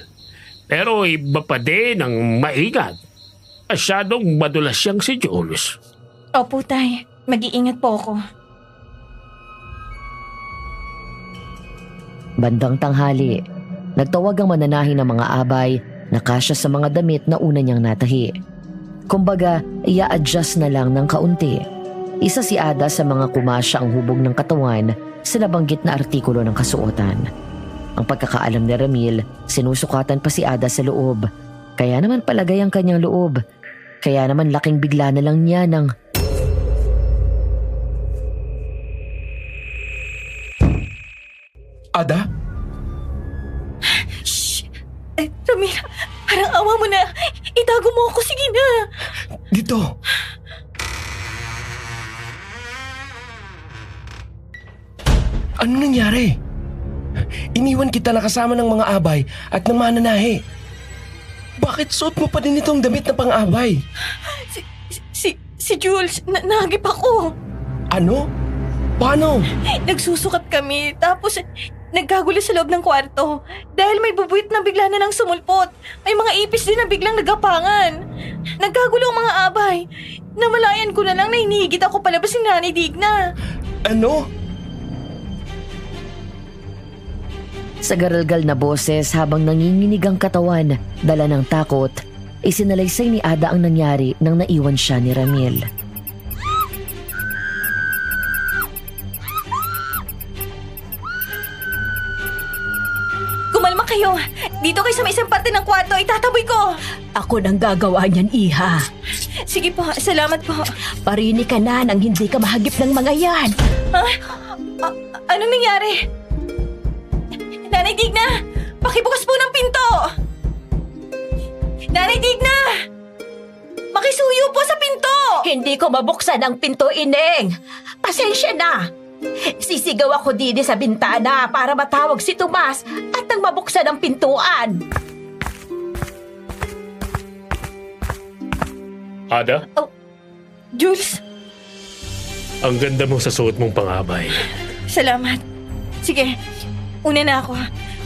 Pero iba pa din ang maingat. Asyadong madulas siyang si Jules. opo tay, mag-iingat po ako. Bandang tanghali, nagtawag ang mananahi ng mga abay na kasya sa mga damit na una niyang natahi. Kumbaga, i-adjust na lang ng kaunti. Isa si Ada sa mga kumasya ang hubog ng katawan sa nabanggit na artikulo ng kasuotan. Ang pagkakaalam ni Ramil, sinusukatan pa si Ada sa loob. Kaya naman palagay ang kanyang loob. Kaya naman laking bigla na lang niya ng... Ada? Ramil, parang awa mo na. Itago mo ako, sige na. Dito. Ano nangyari? Iniwan kita na kasama ng mga abay at ng mananahi. Bakit suot mo pa din itong damit na pang-abay? Si Jules, nahagip ako. Ano? Paano? Nagsusukat kami, tapos nagkagulo sa loob ng kwarto. Dahil may bubuit na bigla na lang sumulpot. May mga ipis din na biglang nagapangan. Nagkagulo ang mga abay. Namalayan ko na lang na hinihigit ako palabas ni Nanay Digna. Ano? Sa garalgal na boses habang nanginginig ang katawan, dala ng takot, isinalaysay ni Ada ang nangyari nang naiwan siya ni Ramil. Kumalma kayo. Dito kayo sa may isang parte ng kwarto, itataboy ko. Ako nang gagawa niyan, Iha. Sige po, salamat po. Parini ka na nang hindi ka mahagip ng mga yan. Ha? Anong nangyari? Nanay Digna! Pakibukas po ng pinto! Nanay Digna! Makisuyo po sa pinto! Hindi ko mabuksan ang pinto, Ineng. Pasensya na. Sisigaw ako didi sa bintana para matawag si Tomas at nang mabuksan ang pintuan. Ada, Jules, ang ganda mo sa suot mong pangabay. salamat. Sige, una na ako.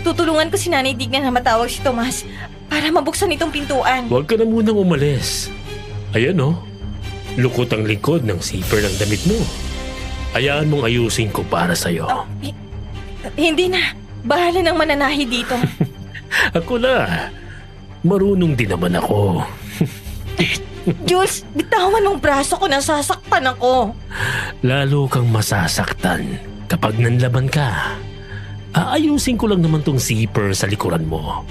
Tutulungan ko si Nanay Digna na matawag si Tomas para mabuksan itong pintuan. Huwag ka na munang umalis. Ayan oh, lukot ang likod ng zipper ng damit mo. Hayaan mong ayusin ko para sa'yo. Hindi na. Bahala ng mananahi dito. Ako na. Marunong din naman ako. Jules, bitawan mong braso ko, nasasaktan ako. Lalo kang masasaktan kapag nanlaban ka. Aayusin ko lang naman tong zipper sa likuran mo.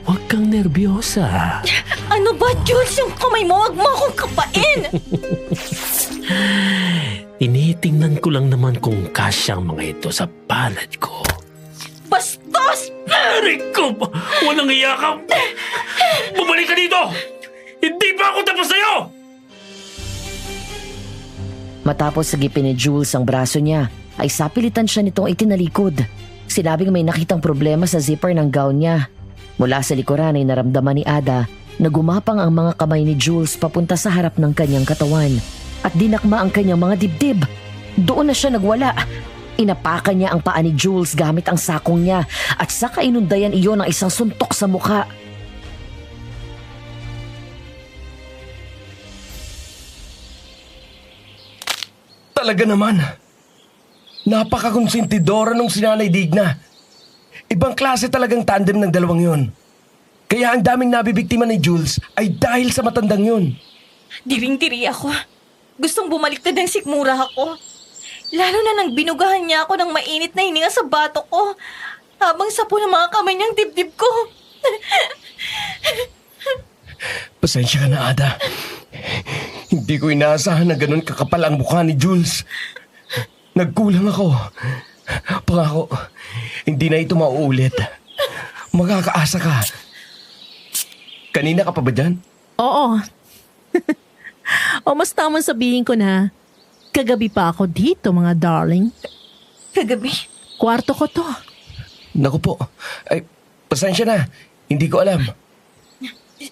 Huwag kang nervyosa. Ano ba, Jules? Yung kamay mo, wag mo akong kapain! Tinitingnan ko lang naman kung kasyang mga ito sa palad ko. Bastos! Aray ko! Walang iyakap! Bumalik ka dito! Hindi pa ako tapos sa'yo! Matapos sagipin ni Jules ang braso niya, ay sapilitan siya nitong itinalikod. Sinabing may nakitang problema sa zipper ng gown niya. Mula sa likuran ay naramdaman ni Ada na gumapang ang mga kamay ni Jules papunta sa harap ng kanyang katawan at dinakma ang kanyang mga dibdib. Doon na siya nagwala. Inapakan niya ang paa ni Jules gamit ang sakong niya at saka inundayan iyon ng isang suntok sa mukha. Talaga naman. Napakakonsentidora nung sinanay Digna. Ibang klase talagang tandem ng dalawang yon. Kaya ang daming nabibiktima ni Jules ay dahil sa matandang yun. Diring-diri ako. Gustong bumaliktad ng sikmura ako. Lalo na nang binugahan niya ako ng mainit na hininga sa batok ko habang sapo ng mga kamay niyang dibdib ko. Pasensya ka na, Ada. Hindi ko inaasahan na ganun kakapal ang mukha ni Jules. Nagkulang ako. Pangako, hindi na ito mauulit. Makakaasa ka. Kanina ka pa ba dyan? Oo. O mas tamang sabihin ko na, kagabi pa ako dito mga darling. Kagabi? Kwarto ko to. Naku po. Ay, pasensya na. Hindi ko alam.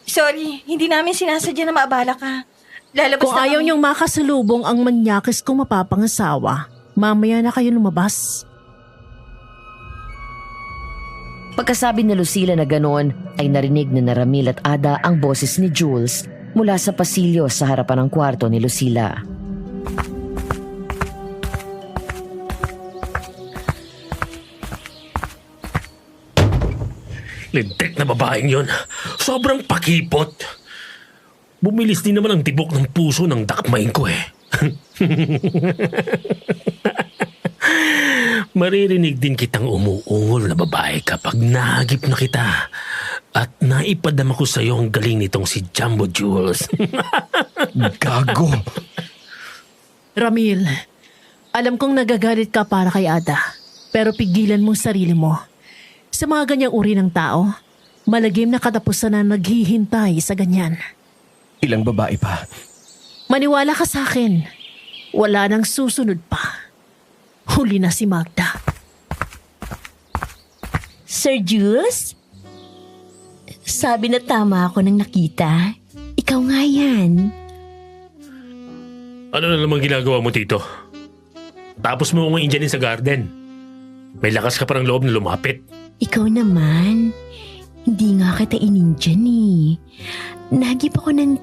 Sorry, hindi namin sinasadya na maabala ka. Lalabas Kung na ayaw kami. niyong makasalubong ang manyakis kong mapapangasawa, mamaya na kayo lumabas. Pagkasabi ni Lucila na ganoon, ay narinig ni Ramil at Ada ang boses ni Jules mula sa pasilyo sa harapan ng kwarto ni Lucila. Lintik na babaeng yon. Sobrang pakipot. Bumilis din naman ang tibok ng puso ng dakmain ko eh. Maririnig din kitang umuungol na babae kapag nahagip na kita at naipadama ko sa iyo ang galing nitong si Jumbo Jules. Gago. Ramil, alam kong nagagalit ka para kay Ada, pero pigilan mong sarili mo. Sa mga ganyang uri ng tao, malagim na katapusan na naghihintay sa ganyan. Ilang babae pa? Maniwala ka sa akin, wala nang susunod pa. Huli na si Magda. Sir Jules? Sabi na tama ako nang nakita. Ikaw nga yan. Ano na naman ginagawa mo, Tito? Tapos mo akong indyanin sa garden. May lakas ka parang loob na lumapit. Ikaw naman. Hindi nga kita inindyan eh. Nagip ako ng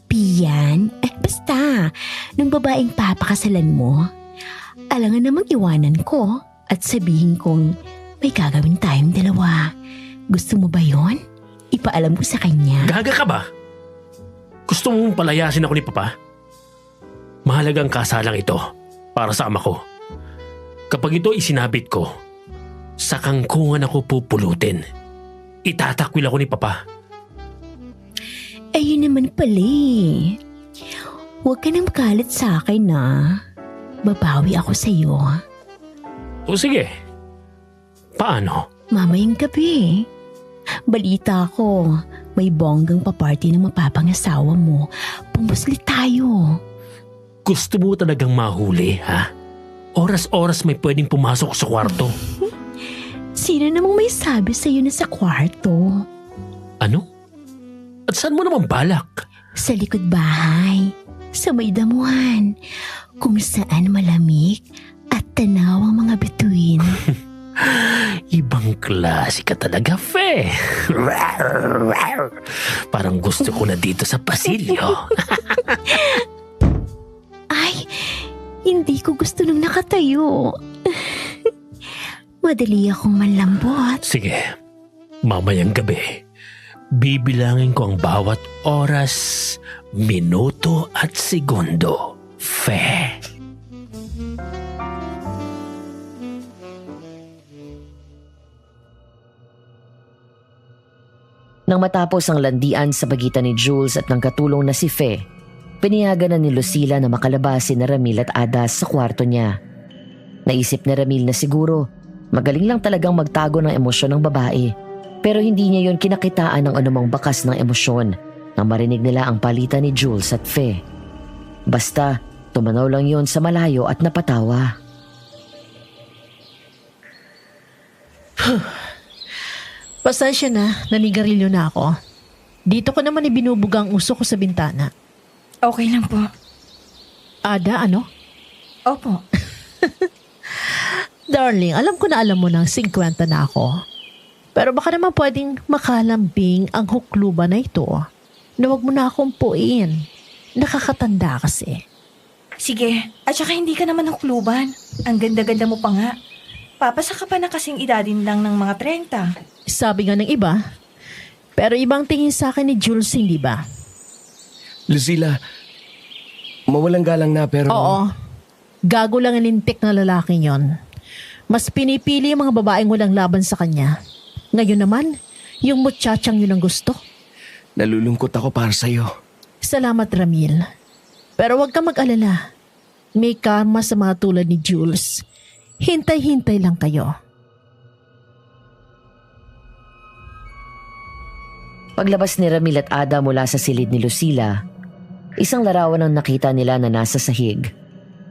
piyan. Basta, nung babaeng papakasalan mo, alangan namang iwanan ko at sabihin kong may gagawin tayong dalawa. Gusto mo ba yon? Ipaalam ko sa kanya. Gaga ka ba? Gusto mong palayasin ako ni Papa? Mahalagang kasalang ito para sa ama ko. Kapag ito isinabit ko, sa kangkungan ako pupulutin. Itatakwil ako ni Papa. Ayun naman pala eh. Huwag ka nang makalit sa akin na. Babawi ako sa iyo. O sige. Paano? Mamayang gabi. Balita ko, may bonggang paparty ng mapapangasawa mo. Pumuslit tayo. Gusto mo talagang mahuli, ha? Oras-oras may pwedeng pumasok sa kwarto. Sino namang may sabi sa iyo na sa kwarto? Ano? At saan mo naman balak? Sa likod bahay. Sa may damuhan. Kung saan malamig at tanaw ang mga bituin. Ibang klase ka talaga, Fe. Parang gusto ko na dito sa pasilyo. Ay, hindi ko gusto nung nakatayo. Madali akong manlambot. Sige, mamayang gabi, bibilangin ko ang bawat oras, minuto at segundo, Fe. Nang matapos ang landian sa pagitan ni Jules at ng katulong na si Fe, pinayagan na ni Lucila na makalabas si Ramil at Ada sa kwarto niya. Naisip ni Ramil na siguro magaling lang talagang magtago ng emosyon ng babae, pero hindi niya yon kinakitaan ng anumang bakas ng emosyon nang marinig nila ang palitan ni Jules at Fe. Basta tumanaw lang yon sa malayo at napatawa. Pasensya na, nanigarilyo na ako. Dito ko naman ibinubuga ang uso ko sa bintana. Okay lang po. Ada, ano? Opo. Darling, alam ko na alam mo ng 50 na ako. Pero baka naman pwedeng makalambing ang hukluban na ito na wag mo na akong puin. Nakakatanda kasi. Sige, at saka hindi ka naman hukluban. Ang ganda-ganda mo pa nga. Papasa ka pa na kasing edadin lang ng mga 30. Sabi nga ng iba. Pero ibang tingin sa akin ni Jules, hindi ba? Lucila, mawalang galang na pero... Oo. Gago lang ang lintik na lalaki yon. Mas pinipili yung mga babaeng walang laban sa kanya. Ngayon naman, yung muchachang yun ang gusto. Nalulungkot ako para sa'yo. Salamat, Ramil. Pero huwag ka mag-alala. May karma sa mga tulad ni Jules. Hintay-hintay lang kayo. Paglabas ni Ramil at Ada mula sa silid ni Lucila, isang larawan ang nakita nila na nasa sahig.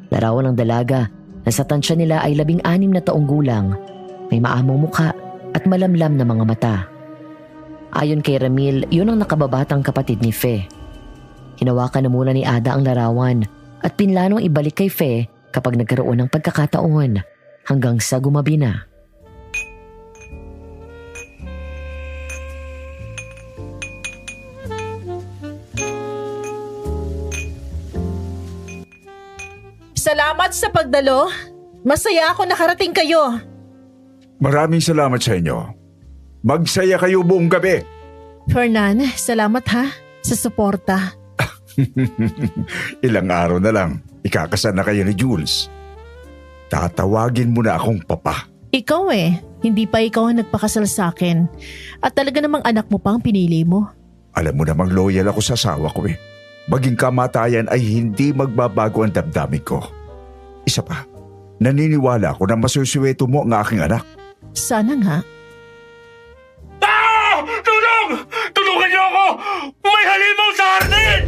Larawan ng dalaga na sa tansya nila ay 16 na taong gulang, may maamong mukha at malamlam na mga mata. Ayon kay Ramil, yun ang nakababatang kapatid ni Fe. Hinawakan na muna ni Ada ang larawan at pinlanong ibalik kay Fe kapag nagkaroon ng pagkakataon hanggang sa gumabi na. Salamat sa pagdalo. Masaya ako nakarating kayo. Maraming salamat sa inyo. Magsaya kayo buong gabi. Fernan, salamat ha sa suporta. Ilang araw na lang, ikakasal na kayo ni Jules. Tatawagin mo na akong papa. Ikaw hindi pa ikaw ang nagpakasal sa akin. At talaga namang anak mo pa ang pinili mo. Alam mo namang loyal ako sa asawa ko eh. Maging kamatayan ay hindi magbabago ang damdamin ko. Isa pa, naniniwala ako na masusuweto mo ang aking anak. Sana nga. Ah! Tulong! Tulungan niyo ako! May halimaw sa hardin!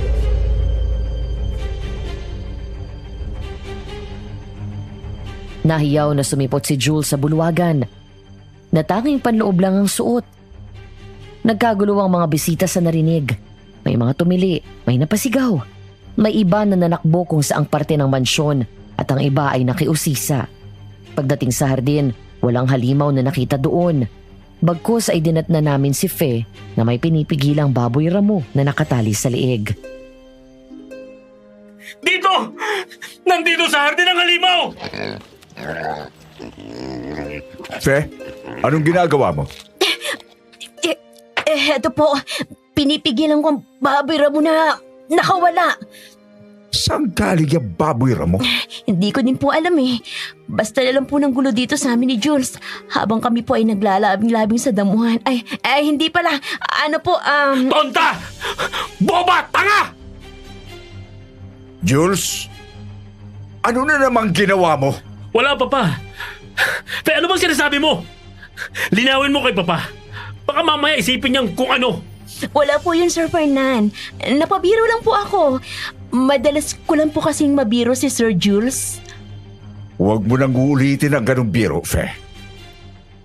Nahiyaw na sumipot si Jules sa bulwagan. Natanging panloob lang ang suot. Nagkagulo ang mga bisita sa narinig. May mga tumili, may napasigaw. May iba na nanakbo kung saang parte ng mansyon at ang iba ay nakiusisa. Pagdating sa hardin, walang halimaw na nakita doon. Bagkus ay dinatna namin si Fe na may pinipigilang baboy ramo na nakatali sa liig. Dito! Nandito sa hardin ang halimaw! Fe, anong ginagawa mo? Eto po, pinipigilan ko ang baboy ramo na nakawala. Saan galing yung baboy ramo? Hindi ko din po alam eh. Basta na lang po ng gulo dito sa amin ni Jules habang kami po ay naglalabing-labing sa damuhan. Ay, hindi pala. Ano po, Tonta! Boba! Tanga! Jules, ano na namang ginawa mo? Wala, Papa. Pero ano bang sinasabi mo? Linawin mo kay Papa. Baka mamaya isipin niyang kung ano. Wala po yun, Sir Fernan. Napabiro lang po ako. Madalas ko lang po kasing mabiro si Sir Jules. Huwag mo nang uulitin ang ganong biro, Fe.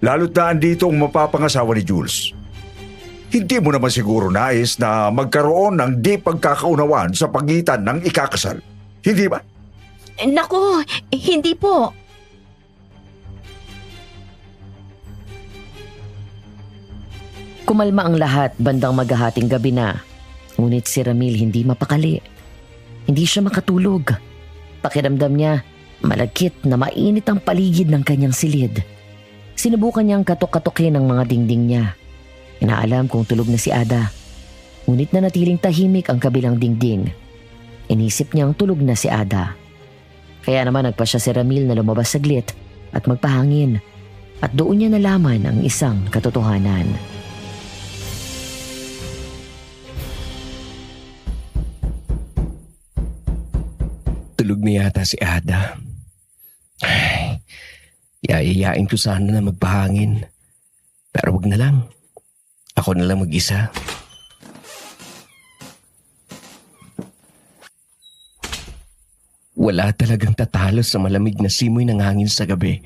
Lalo't na andito ang mapapangasawa ni Jules. Hindi mo naman siguro nais na magkaroon ng di pagkakaunawaan sa pagitan ng ikakasal. Hindi ba? Nako, hindi po. Kumalma ang lahat bandang maghahating gabi na. Ngunit si Ramil hindi mapakali. Hindi siya makatulog. Pakiramdam niya, malagkit na mainit ang paligid ng kanyang silid. Sinubukan niyang katok-katokin ang mga dingding niya. Inaalam kung tulog na si Ada. Ngunit nanatiling tahimik ang kabilang dingding. Inisip niyang tulog na si Ada. Kaya naman nagpa siya si Ramil na lumabas saglit at magpahangin. At doon niya nalaman ang isang katotohanan. Tulog na yata si Ada. Ay, yayayain ko sana na magpahangin. Pero wag na lang. Ako na lang mag-isa. Wala talagang tatalo sa malamig na simoy ng hangin sa gabi.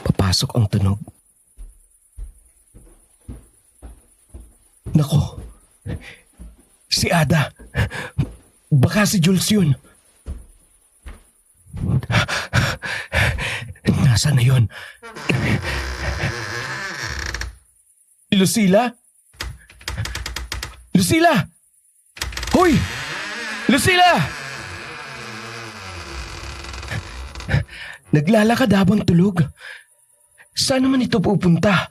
Papasok ang tunog. Nako, si Ada. Baka si Jules yun. Nasaan na yun? Lucila? Lucila! Hoy! Lucila! Naglalakad habang tulog. Saan naman ito pupunta?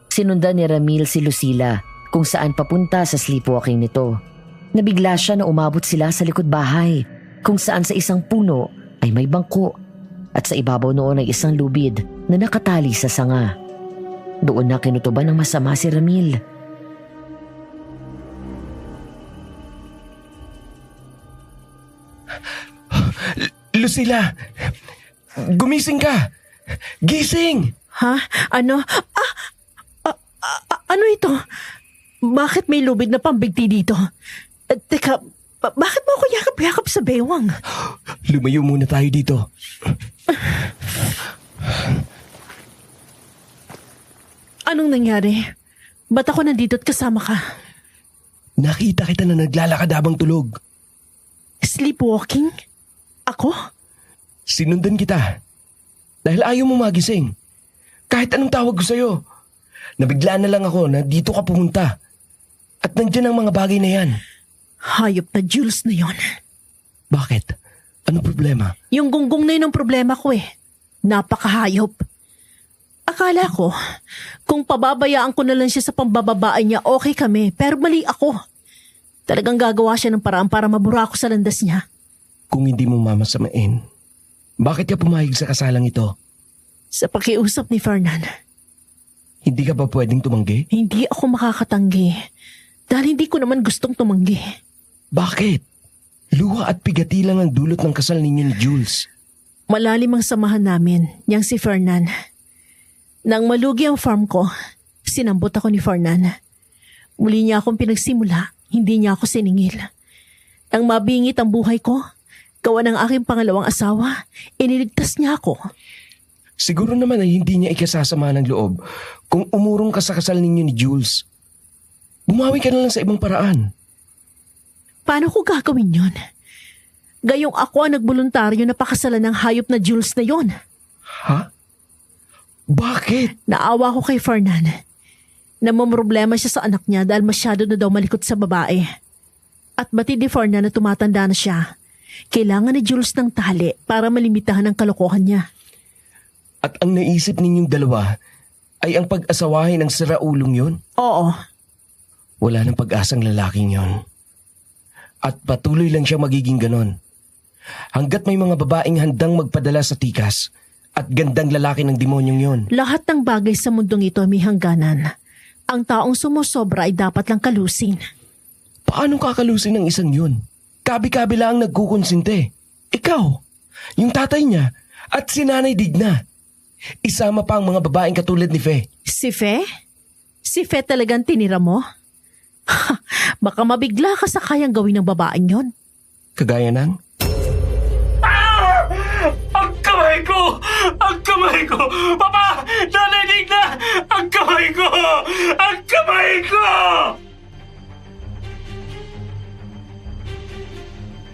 Sinundan ni Ramil si Lucila kung saan papunta sa sleepwalking nito. Nabigla siya na umabot sila sa likod bahay kung saan sa isang puno ay may bangko at sa ibabaw noon ay isang lubid na nakatali sa sanga. Doon na kinutuban ng masama si Ramil. Lucila! Gumising ka! Gising! Ha? Ano? Ano ito? Bakit may lubid na pambigti dito? Teka, bakit mo ako yakap-yakap sa bewang? Lumayo muna tayo dito. Anong nangyari? Ba't ako nandito at kasama ka? Nakita kita na naglalakad habang tulog. Sleepwalking? Ako? Sinundan kita. Dahil ayaw mo magising. Kahit anong tawag ko sa'yo. Nabigla na lang ako na dito ka pumunta. At nandyan ang mga bagay na yan. Hayop na Jules na yon. Bakit? Anong problema? Yung gunggong na yun ang problema ko eh. Napakahayop. Akala ko, kung pababayaan ko na lang siya sa pambababaan niya, okay kami. Pero mali ako. Talagang gagawa siya ng paraan para mabura ako sa landas niya. Kung hindi mo mamasamain, bakit ka pumayag sa kasalang ito? Sa pakiusap ni Fernan, Hindi ka ba pwedeng tumanggi? hindi ako makakatanggi. Dahil hindi ko naman gustong tumanggi. Bakit? Luha at pigati lang ang dulot ng kasal ninyo ni Jules. Malalim ang samahan namin, yang si Fernan. Nang malugi ang farm ko, sinambot ako ni Fernan. Muli niya akong pinagsimula, hindi niya ako siningil. Nang mabingit ang buhay ko, gawa ng aking pangalawang asawa, iniligtas niya ako. Siguro naman ay hindi niya ikasasama ng loob kung umurong ka sa kasal ninyo ni Jules. Bumawi ka na lang sa ibang paraan. Paano ko gagawin yon? Gayong ako ang nagboluntaryo na pakasalan ng hayop na Jules na yon. Ha? Bakit? Naawa ko kay Fernan. Namamroblema siya sa anak niya dahil masyado na daw malikot sa babae. At batid ni Fernan na tumatanda na siya. Kailangan ni Jules ng tali para malimitahan ang kalokohan niya. At ang naisip ninyong dalawa ay ang pag-asawahin ng siraulong yon? Oo. Wala nang pag-asang lalaking yon. At patuloy lang siya magiging ganon. Hanggat may mga babaeng handang magpadala sa tikas at gandang lalaki ng demonyong yon. Lahat ng bagay sa mundong ito may hangganan. Ang taong sumusobra ay dapat lang kalusin. Paano kakalusin ng isang yun? Kabi-kabi lang nagkukonsinte. Ikaw, yung tatay niya, at si Nanay Digna. Isama pa ang mga babaeng katulad ni Fe. Si Fe? Si Fe talagang tinira mo? Baka mabigla ka sa kayang gawin ng babaeng yon. Kagaya ng? Ang kamay ko! Ang kamay ko! Papa! Nananig na! Ang kamay ko! Ang kamay ko!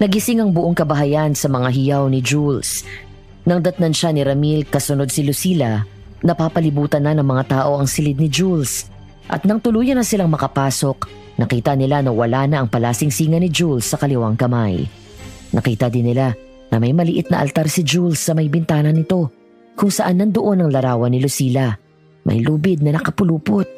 Nagising ang buong kabahayan sa mga hiyaw ni Jules. Nang datnan siya ni Ramil kasunod si Lucila, napapalibutan na ng mga tao ang silid ni Jules. At nang tuluyan na silang makapasok, nakita nila na wala na ang palasing-singa ni Jules sa kaliwang kamay. Nakita din nila na may maliit na altar si Jules sa may bintana nito, kung saan nandoon ang larawan ni Lucila. May lubid na nakapulupot.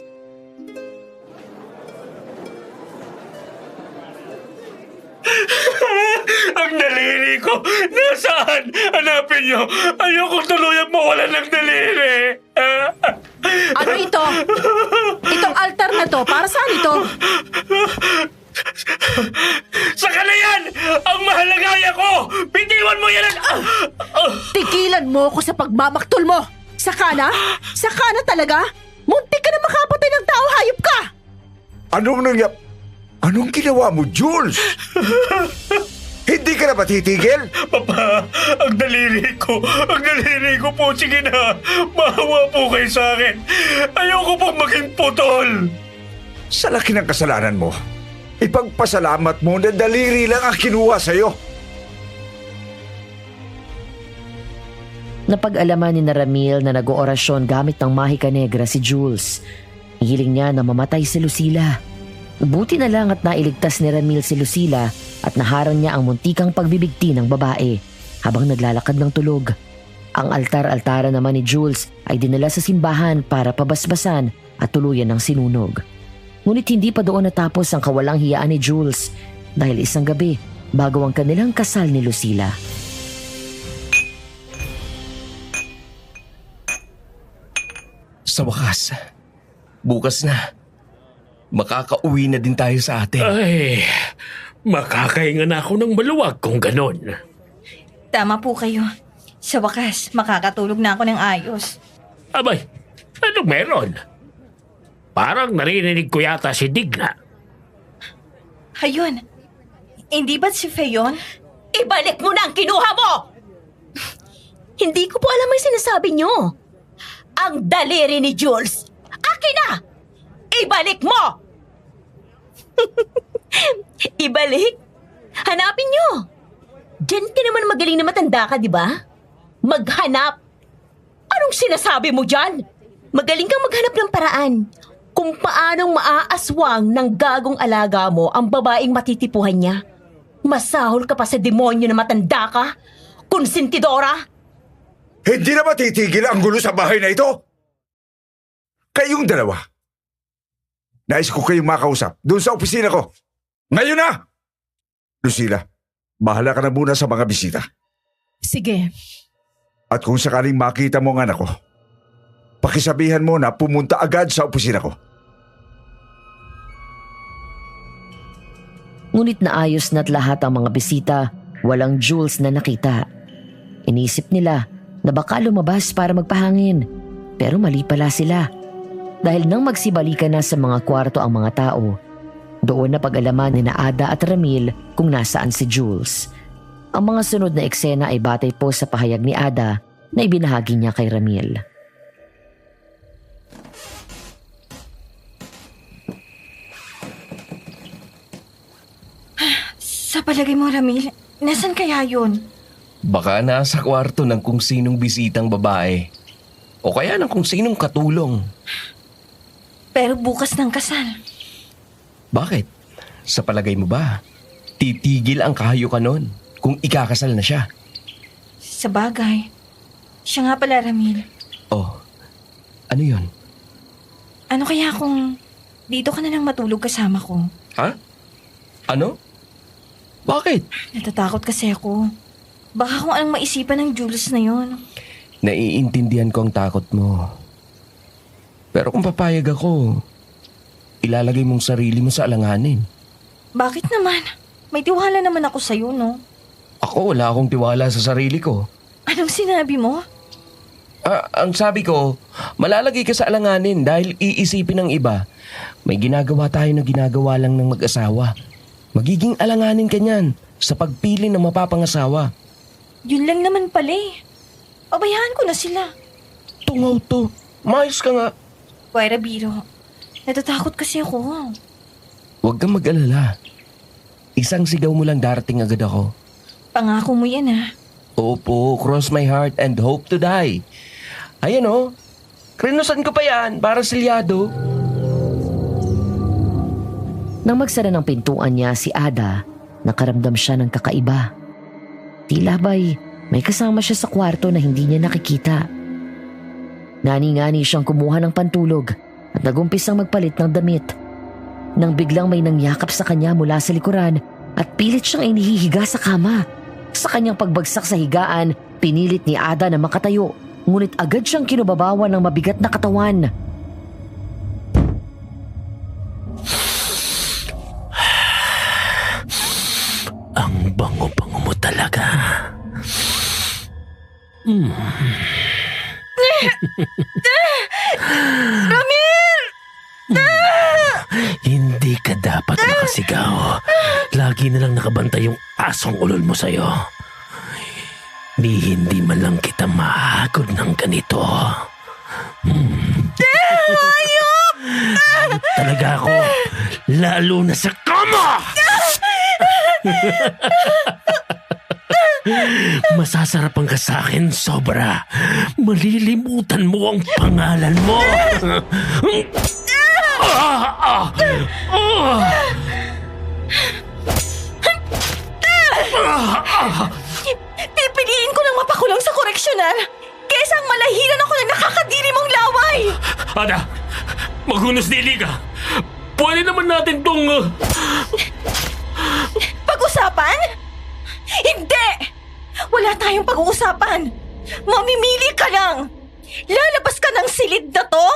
Ang daliri ko! Nasaan? Hanapin niyo! Ayokong tuluyang mawalan ng daliri! Ano ito? Itong altar na to, para saan ito? Sa kalayan! Ang mahalagaya ko! Bitiwan mo yan! Tigilan mo ako sa pagmamaktol mo! Saka na? Saka na talaga? Muntik ka na makapatay ng tao, hayop ka! Anong ginawa mo, Jules? Hindi ka na ba titigil? Papa, ang daliri ko po, sige na. Maawa po kayo sa akin. Ayoko pong maging putol. Sa laki ng kasalanan mo, ipagpasalamat mo na daliri lang ang kinuha sa'yo. Napag-alaman ni Ramil na nag-oorasyon gamit ng mahika negra si Jules. Hiling niya na mamatay si Lucila. Buti na lang at nailigtas ni Ramil si Lucila at naharang niya ang muntikang pagbibigti ng babae habang naglalakad ng tulog. Ang altar-altara naman ni Jules ay dinala sa simbahan para pabasbasan at tuluyan ng sinunog. Ngunit hindi pa doon natapos ang kawalang hiyaan ni Jules dahil isang gabi bago ang kanilang kasal ni Lucila. Sa wakas, bukas na. Makakauwi na din tayo sa atin. Ay, makakahinga na ako ng maluwag kung ganon. Tama po kayo. Sa wakas, makakatulog na ako ng ayos. Abay, anong meron? Parang narinig ko yata si Digna. Ayun, hindi ba't si Faye yun? Ibalik mo na ang kinuha mo! Hindi ko po alam ang sinasabi nyo. Ang daliri ni Jules. Akin na! Ibalik mo! Ibalik? Hanapin nyo! Diyan ka naman magaling na matanda ka, di ba? Maghanap! Anong sinasabi mo dyan? Magaling kang maghanap ng paraan kung paanong maaaswang ng gagong alaga mo ang babaeng matitipuhan niya. Masahol ka pa sa demonyo na matanda ka? Konsentidora? Hindi na matitigil ang gulo sa bahay na ito? Kayong dalawa. Nais ko kayong makausap doon sa opisina ko. Ngayon na! Lucila, bahala ka na muna sa mga bisita. Sige. At kung sakaling makita mo ang anak ko, pakisabihan mo na pumunta agad sa opisina ko. Ngunit naayos na't lahat ang mga bisita, walang Jules na nakita. Inisip nila na baka lumabas para magpahangin, pero mali pala sila. Dahil nang magsibalikan na sa mga kwarto ang mga tao, doon na pag-alaman ni Ada at Ramil kung nasaan si Jules. Ang mga sunod na eksena ay batay po sa pahayag ni Ada na ibinahagi niya kay Ramil. Sa palagay mo, Ramil, nasan kaya yun? Baka nasa kwarto ng kung sinong bisitang babae. O kaya ng kung sinong katulong. Pero bukas ng kasal. Bakit? Sa palagay mo ba, titigil ang kahayukan nun kung ikakasal na siya? Sa bagay. Siya nga pala, Ramil. Oh, ano yun? Ano kaya kung dito ka na lang matulog kasama ko? Ha? Ano? Bakit? Natatakot kasi ako. Baka kung anong maisipan ng Jules na yon. Naiintindihan ko ang takot mo. Pero kung papayag ako, ilalagay mong sarili mo sa alanganin. Bakit naman? May tiwala naman ako sa'yo, no? Ako wala akong tiwala sa sarili ko. Anong sinabi mo? Ang sabi ko, malalagay ka sa alanganin dahil iisipin ng iba. May ginagawa tayo na ginagawa lang ng mag-asawa. Magiging alanganin ka niyan sa pagpili ng mapapangasawa. Yun lang naman pala eh. Pabayaan ko na sila. Tungaw to. Mayos ka nga. Kuya Biro, natatakot kasi ako. Huwag kang mag-alala. Isang sigaw mo lang darating agad ako. Pangako mo yan ah. Opo, cross my heart and hope to die. Ayan o, krinusan ko pa yan para silyado. Nang magsara ng pintuan niya si Ada, nakaramdam siya ng kakaiba. Tila ba'y may kasama siya sa kwarto na hindi niya nakikita. Ngani-ngani siyang kumuha ng pantulog at nagumpisang magpalit ng damit. Nang biglang may nangyakap sa kanya mula sa likuran at pilit siyang inihihiga sa kama. Sa kanyang pagbagsak sa higaan, pinilit ni Ada na makatayo, ngunit agad siyang kinubabawan ng mabigat na katawan. Ang bango-bango mo talaga. Ramil! Hindi ka dapat makasigaw. Lagi na lang nakabantay yung asong ulol mo sa'yo. Hindi man lang kita mahagod ng ganito. Ayok! Talaga ako, lalo na sa kama! Masasarapan ka sa akin, sobra. Malilimutan mo ang pangalan mo. Pipiliin ko lang mapakulong sa koreksyonal kaysa ang malahiran ako ng nakakadiri mong laway! Ada, maghunos dili ka. Pwede naman natin tong... Pag-usapan? Hindi! Wala tayong pag-uusapan. Mamimili ka lang. Lalabas ka ng silid na to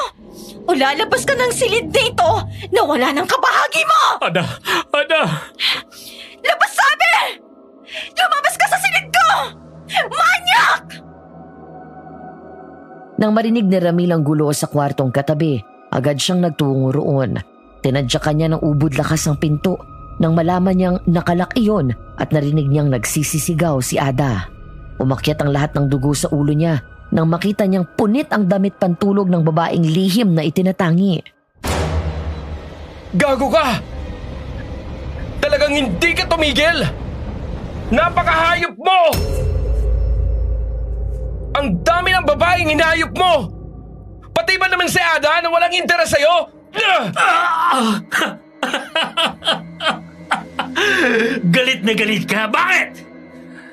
o lalabas ka ng silid na ito na wala ng kabahagi mo! Ada! Labas sabi! Lumabas ka sa silid ko! Manyak! Nang marinig ni Ramil ang gulo sa kwartong katabi, agad siyang nagtungo roon. Tinadyakan niya ng ubod lakas ang pinto nang malaman niyang nakalak iyon at narinig niyang nagsisisigaw si Ada. Umakyat ang lahat ng dugo sa ulo niya nang makita niyang punit ang damit pantulog ng babaeng lihim na itinatangi. Gago ka! Talagang hindi ka tumigil! Napakahayop mo! Ang dami ng babaeng hinayop mo! Pati ba naman si Ada na walang interes sa'yo? Galit na galit ka. Bakit?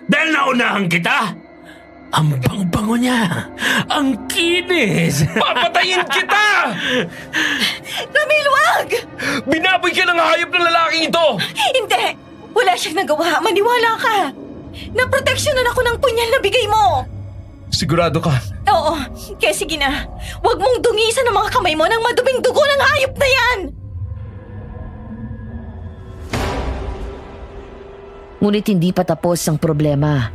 Dahil naunahan kita? Ang bang-bango niya. Ang kinis. Papatayin kita! Ramil, wag! Binaboy ka ng hayop ng lalaking ito! Hindi! Wala siyang nagawa. Maniwala ka. Naproteksyonan ako ng punyal na bigay mo. Sigurado ka? Oo. Kaya sige na. Huwag mong dungisan ang mga kamay mo ng maduming dugo ng hayop na yan! Ngunit hindi pa tapos ang problema.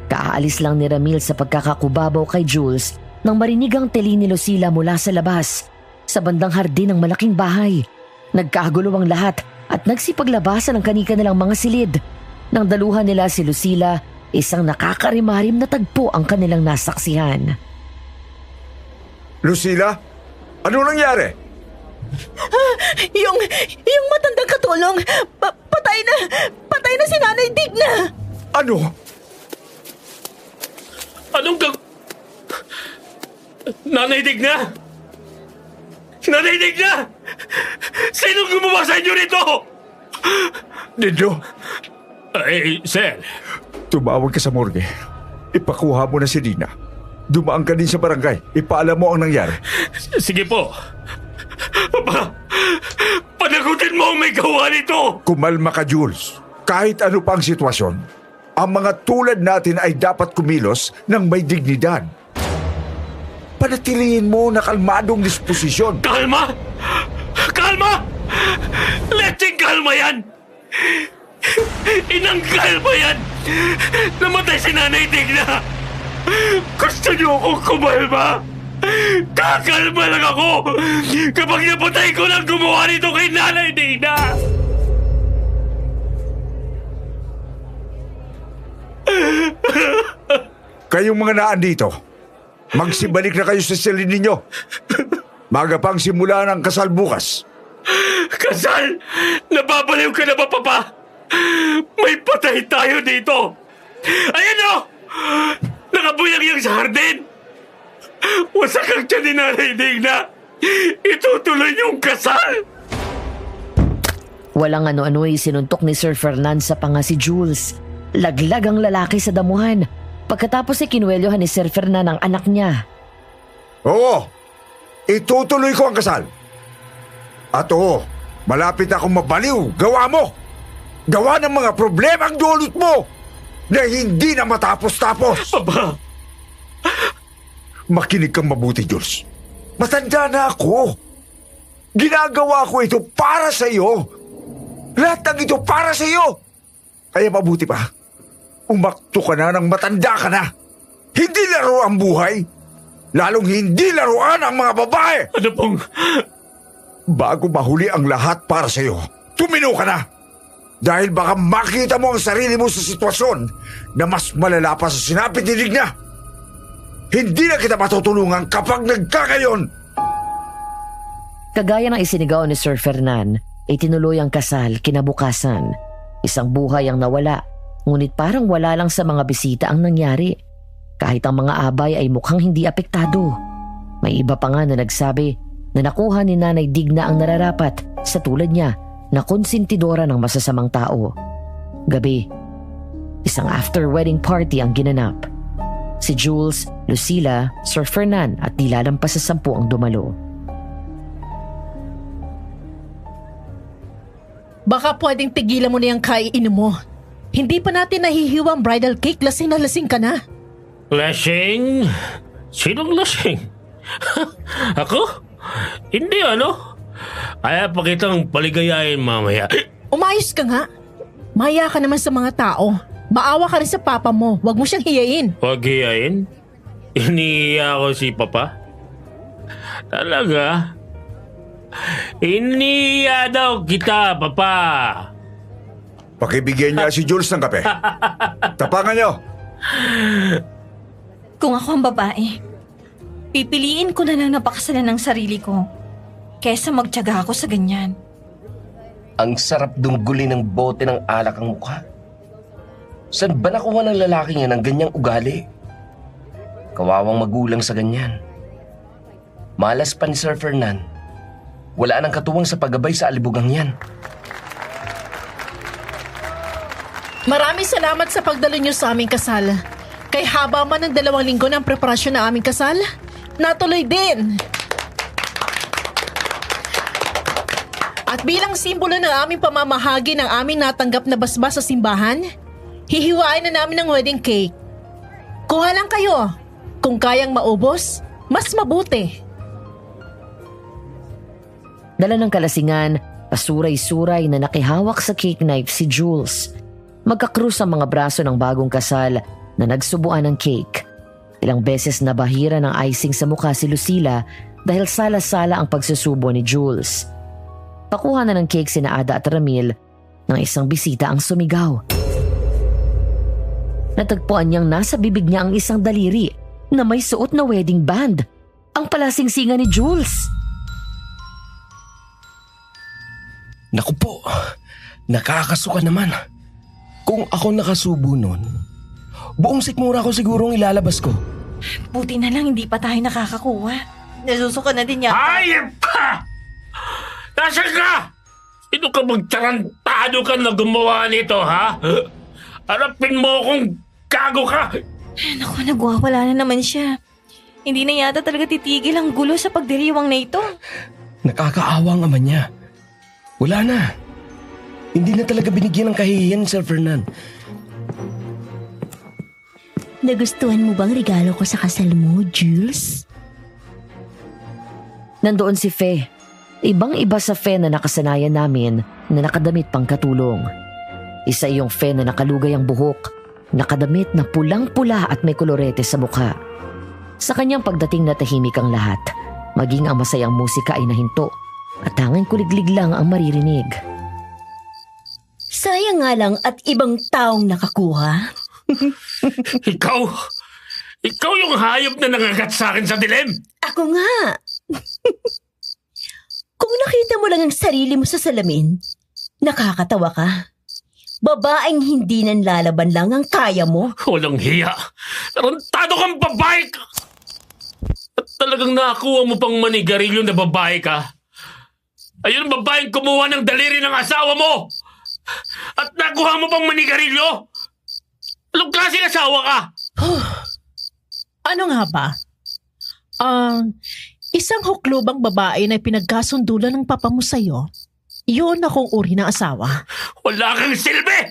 Kaalis lang ni Ramil sa pagkakakubabaw kay Jules nang marinig ang teli ni Lucila mula sa labas, sa bandang hardin ng malaking bahay. Nagkagulo ang lahat at nagsipaglabasan ang kanika nilang mga silid. Nang daluhan nila si Lucila, isang nakakarimarim na tagpo ang kanilang nasaksihan. Lucila? Ano nangyari? Yung matandang katulong, patay na si Nanay Digna. Ano? Anong Nanay Digna? Nanay Digna! Sinong gumawa sa inyo rito? Dindo, Sel. tumawag ka sa morgue. Ipakuha mo na si Dina. Dumaan ka din sa barangay. Ipaalam mo ang nangyari. Sige po. Panagutin mo ang may gawa nito! Kumalma ka, Jules. Kahit ano pa ang sitwasyon, ang mga tulad natin ay dapat kumilos ng may dignidad. Panatilihin mo na kalmadong disposisyon. Kalma! Kalma! Letsing kalma yan! Inang kalma yan! Namatay si Nanay Digna! Gusto niyo akong kumalma? Kakalma lang ako kapag napatay ko lang gumawa nito kay Nanay Digna! Kayong mga naan dito, magsibalik na kayo sa silid ninyo. Maga pang simula ng kasal bukas. Kasal! Nababaliw ka na ba, Papa? May patay tayo dito! Ayan o! Nakabuyang-yang sa hardin! Wasak ang tiyan ni Nanay Digna! Itutuloy yung kasal! Walang ano-ano ay sinuntok ni Sir Fernan sa panga si Jules. Laglag ang lalaki sa damuhan. Pagkatapos ay kinuwelyohan ni Sir Fernan ang anak niya. Oo, itutuloy ko ang kasal. At oo, malapit akong mabaliw. Gawa mo! Gawa ng mga problema ang dulot mo na hindi na matapos-tapos. Papa! Makinig kang mabuti, Jules. Matanda na ako. Ginagawa ko ito para sa iyo. Lahat ng ito para sa iyo. Kaya mabuti pa, umakto ka na ng matanda ka na. Hindi laro ang buhay. Lalong hindi laruan ang mga babae. Ano pong... Bago mahuli ang lahat para sa iyo, tumino ka na. Dahil baka makita mo ang sarili mo sa sitwasyon na mas malala pa sa sinapitig niya. Hindi na kita matutulungan kapag nagkakayon. Kagaya ng isinigaw ni Sir Fernan, itinuloy ang kasal kinabukasan. Isang buhay ang nawala, ngunit parang wala lang sa mga bisita ang nangyari. Kahit ang mga abay ay mukhang hindi apektado. May iba pa nga na nagsabi na nakuha ni Nanay Digna ang nararapat sa tulad niya na konsentidora ng masasamang tao. Gabi, isang after-wedding party ang ginanap. Si Jules, Lucila, Sir Fernan at di lalampas sa 10 ang dumalo. Baka pwedeng tigilan mo na yung kaiinin mo. Hindi pa natin nahihiwa ang bridal cake, lasing na lasing ka na. Lasing? Sinong lasing? Ako? Hindi Kaya pa kitang paligayain mamaya. Umayos ka nga. Maya ka naman sa mga tao. Maawa ka rin sa papa mo. Huwag mo siyang hiyain. Huwag hiyain? Iniiya ko si Papa? Talaga? Iniiya daw kita, Papa. Pakibigyan niya si Jules ng kape. Tapangan niyo! Kung ako ang babae, pipiliin ko na lang napakasalan ng sarili ko kesa magtiyaga ako sa ganyan. Ang sarap dunggulin ng bote ng alak ang mukha. Saan ba nakuha ng lalaking yan ng ganyang ugali? Kawawang magulang sa ganyan. Malas pa ni Sir Fernan. Wala nang katuwang sa paggabay sa alibugang yan. Maraming salamat sa pagdalo niyo sa aming kasal. Kay haba man ng 2 linggo ng preparasyon ng aming kasal, natuloy din. At bilang simbolo ng aming pamamahagi ng aming natanggap na basbas sa simbahan, hihiwain na namin ang wedding cake. Kuha lang kayo. Kung kayang maubos, mas mabuti. Dala ng kalasingan, pasuray-suray na nakihawak sa cake knife si Jules. Magkakrus ang mga braso ng bagong kasal na nagsubuan ng cake. Ilang beses nabahira ng icing sa mukha si Lucila dahil sala-sala ang pagsusubo ni Jules. Pakuha na ng cake sina Ada at Ramil nang isang bisita ang sumigaw. Natagpuan niyang nasa bibig niya ang isang daliri na may suot na wedding band. Ang palasingsingan ni Jules. Naku po, nakakasuka naman. Kung ako nakasubo nun, buong sikmura ko sigurong ilalabas ko. Buti na lang hindi pa tayo nakakakuha. Nasusuka na din yata. Hayop ka! Nasaan ka? Sino ka magtarantado ka na gumawa nito, ha? Harapin mo kung gago ka! Naku, nagwawala na naman siya. Hindi na yata talaga titigil ang gulo sa pagdiriwang na ito. Nakakaawa ang ama niya. Wala na. Hindi na talaga binigyan ng kahihiyan, Sir Fernan. Nagustuhan mo bang regalo ko sa kasal mo, Jules? Nandoon si Fe. Ibang-iba sa Fe na nakasanayan namin na nakadamit pang katulong. Isa yung Fe na nakalugay ang buhok, nakadamit na pulang-pula at may kolorete sa mukha. Sa kanyang pagdating na tahimik ang lahat, maging ang masayang musika ay nahinto at tanging kuliglig lang ang maririnig. Sayang nga lang at ibang taong nakakuha. Ikaw yung hayop na nangagat sa akin sa dilim! Ako nga! Kung nakita mo lang ang sarili mo sa salamin, nakakatawa ka. Babaeng hindi nanlalaban lang ang kaya mo. Walang hiya! Tarantado kang babae ka! At talagang nakakuha mo pang manigarilyo na babae ka? Ayun ang babaeng kumuha ng daliri ng asawa mo! At nakuha mo pang manigarilyo? Anong klaseng asawa ka? Ano nga ba? Isang huklubang babae na pinagkasundulan ng papa mo sa'yo, yun akong uri ng asawa. Wala kang silbi!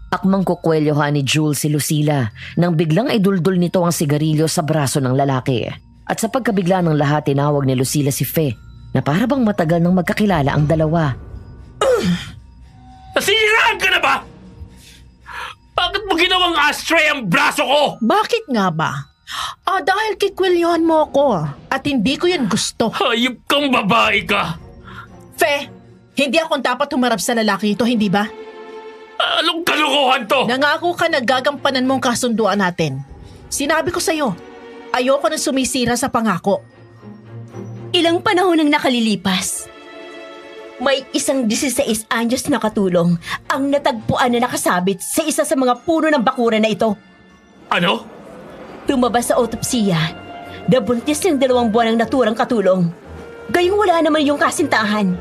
Akmang kukwelyohan ni Jules si Lucila nang biglang iduldol nito ang sigarilyo sa braso ng lalaki. At sa pagkabigla ng lahat, tinawag ni Lucila si Fe na para bang matagal nang magkakilala ang dalawa. Nasiraan ka na ba? Bakit mo ginawang ashtray ang braso ko? Bakit nga ba? Dahil kikwelyohan mo ako at hindi ko yun gusto. Hayop kang babae ka! Fe, hindi ako dapat humarap sa lalaki ito, hindi ba? Anong kalokohan to? Nangako ka na gagampanan mong kasunduan natin. Sinabi ko sa'yo, ayoko na sumisira sa pangako. Ilang panahon ang nakalilipas. May isang 16 anyos na katulong ang natagpuan na nakasabit sa isa sa mga puno ng bakuran na ito. Ano? Tumabas sa autopsiya, nabuntis ng 2 buwan ang naturang katulong. Gayong wala naman yung kasintahan.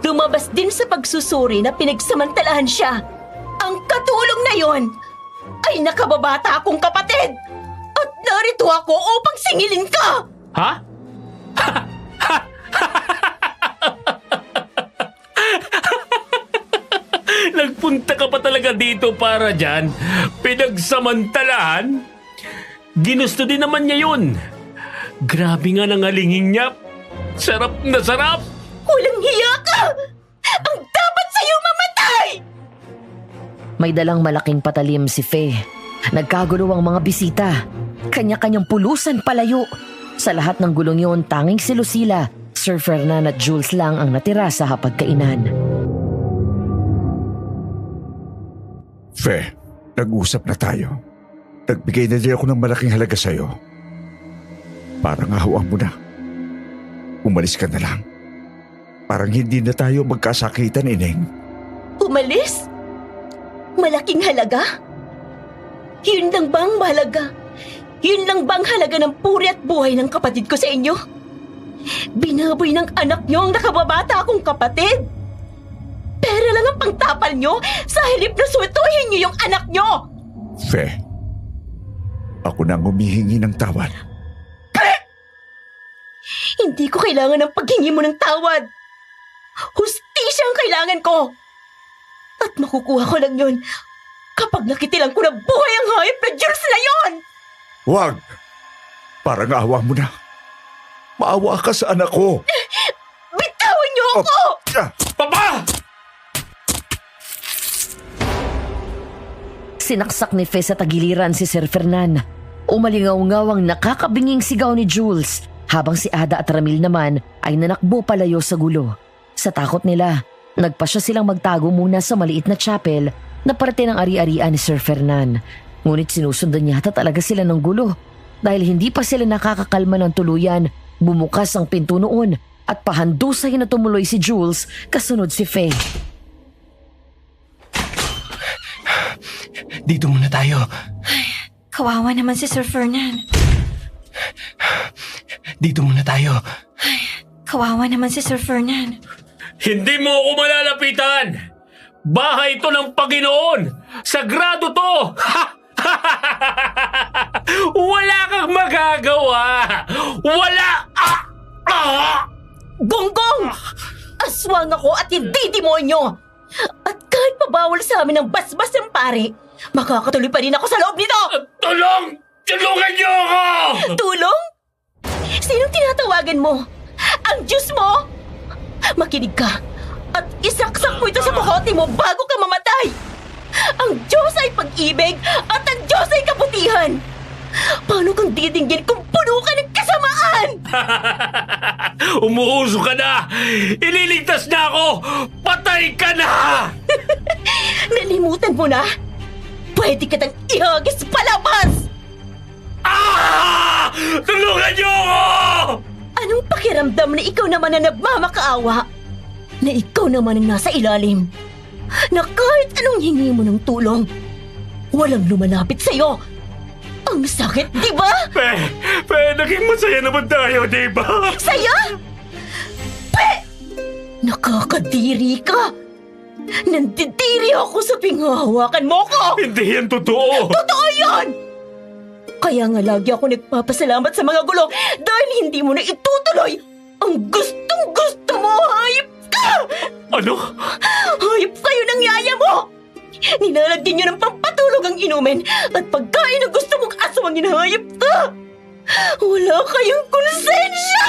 Lumabas din sa pagsusuri na pinagsamantalahan siya. Ang katulong na yon ay nakababata akong kapatid! At narito ako upang singilin ka! Ha? Nagpunta ka pa talaga dito para dyan? Pinagsamantalahan? Ginusto din naman niya yun. Grabe nga nangalingin niya. Sarap na sarap! Walang hiya ka! Ang dapat sa'yo mamatay! May dalang malaking patalim si Faye. Nagkagulo ang mga bisita. Kanya-kanyang pulusan palayo. Sa lahat ng gulong yun, tanging si Lucila, Sir Fernan at Jules lang ang natira sa hapagkainan. Fe, nag-usap na tayo. Nagbigay na din ako ng malaking halaga sa'yo. Parang ahawaan mo na. Umalis ka na lang. Parang hindi na tayo magkasakitan, Ineng. Umalis? Malaking halaga? Yun lang bang mahalaga? Yun lang bang halaga ng puri at buhay ng kapatid ko sa inyo? Binaboy ng anak nyo ang nakababata akong kapatid. Pera lang ang pangtapal nyo sa halip na suwituhin nyo yung anak nyo! Fe, ako na ang humihingi ng tawad. Hindi ko kailangan ng paghingi mo ng tawad. Hustisya ang kailangan ko. At makukuha ko lang yun kapag nakitilang ko na buhay ang hayop na Jules na yun! Huwag! Parang awa mo na. Maawa ka sa anak ko. Bitawan niyo ako! Papa! Sinaksak ni Faye sa tagiliran si Sir Fernan. Umalingaw-ngaw ang nakakabinging sigaw ni Jules, habang si Ada at Ramil naman ay nanakbo palayo sa gulo. Sa takot nila, nagpasya silang magtago muna sa maliit na chapel na parte ng ari-arian ni Sir Fernan. Ngunit sinusundan yata talaga sila ng gulo. Dahil hindi pa sila nakakakalma ng tuluyan, bumukas ang pinto noon at pahandusay na tumuloy si Jules, kasunod si Faye. Dito muna tayo. Kawawa naman si Sir Fernan. Dito muna tayo. Kawawa naman si Sir Fernan. Hindi mo ako malalapitan! Bahay ito ng Panginoon! Sagrado to! Wala kang magagawa! Wala! Gonggong! Aswang ako at hindi demonyo! At kahit pabawal sa amin ng basbas ng pare, makakatuloy pa rin ako sa loob nito! Tulong! Tulungan niyo ako! Tulong? Sinong tinatawagan mo? Ang Diyos mo? Makinig ka at isaksak mo ito sa kokote mo bago ka mamatay! Ang Diyos ay pag-ibig at ang Diyos ay kabutihan! Paano kang didinggin kung puno ka ng kasamaan? Umuuso ka na! Ililigtas na ako! Patay ka na! Nalimutan mo na? Pwede kitang ihagis palabas! Tulungan niyo ako! Anong pakiramdam na ikaw naman na nagmamakaawa? Na ikaw naman ang nasa ilalim? Na kahit anong hingi mo ng tulong, walang lumalapit sa'yo? Ang sakit, di ba? Naging masaya naman tayo, di ba? Saya? Nakakadiri ka! Nandidiri ako sa pinghahawakan mo ko! Hindi yan totoo! Totoo yan! Kaya nga lagi ako nagpapasalamat sa mga gulong dahil hindi mo na itutuloy ang gustong-gusto mo, hayop ka! Ano? Hayop kayo ng yaya mo! Nilalagyan niyo ng pampatulog ang inumin at pagkain na gusto mong aswangin, hayop ka! Wala kayong konsensya!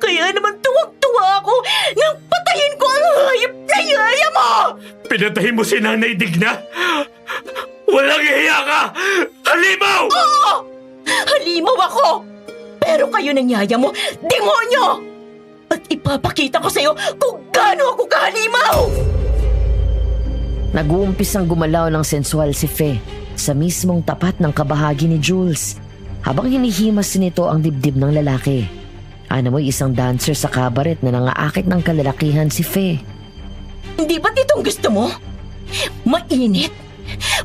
Kaya naman tuwag-tuwa ako nang patayin ko ang hayop na yaya mo! Pinatay mo si Nanay Digna? Walang hiya ka! Halimaw! Oo! Halimaw ako! Pero kayo ng yaya mo, demonyo! At ipapakita ko sa'yo kung gaano ako kahalimaw! Nag-uumpisang gumalaw ng sensual si Faye sa mismong tapat ng kabahagi ni Jules habang hinihimas nito ang dibdib ng lalaki. Ano mo'y isang dancer sa kabaret na nangaakit ng kalalakihan si Faye. Hindi ba't itong gusto mo? Mainit?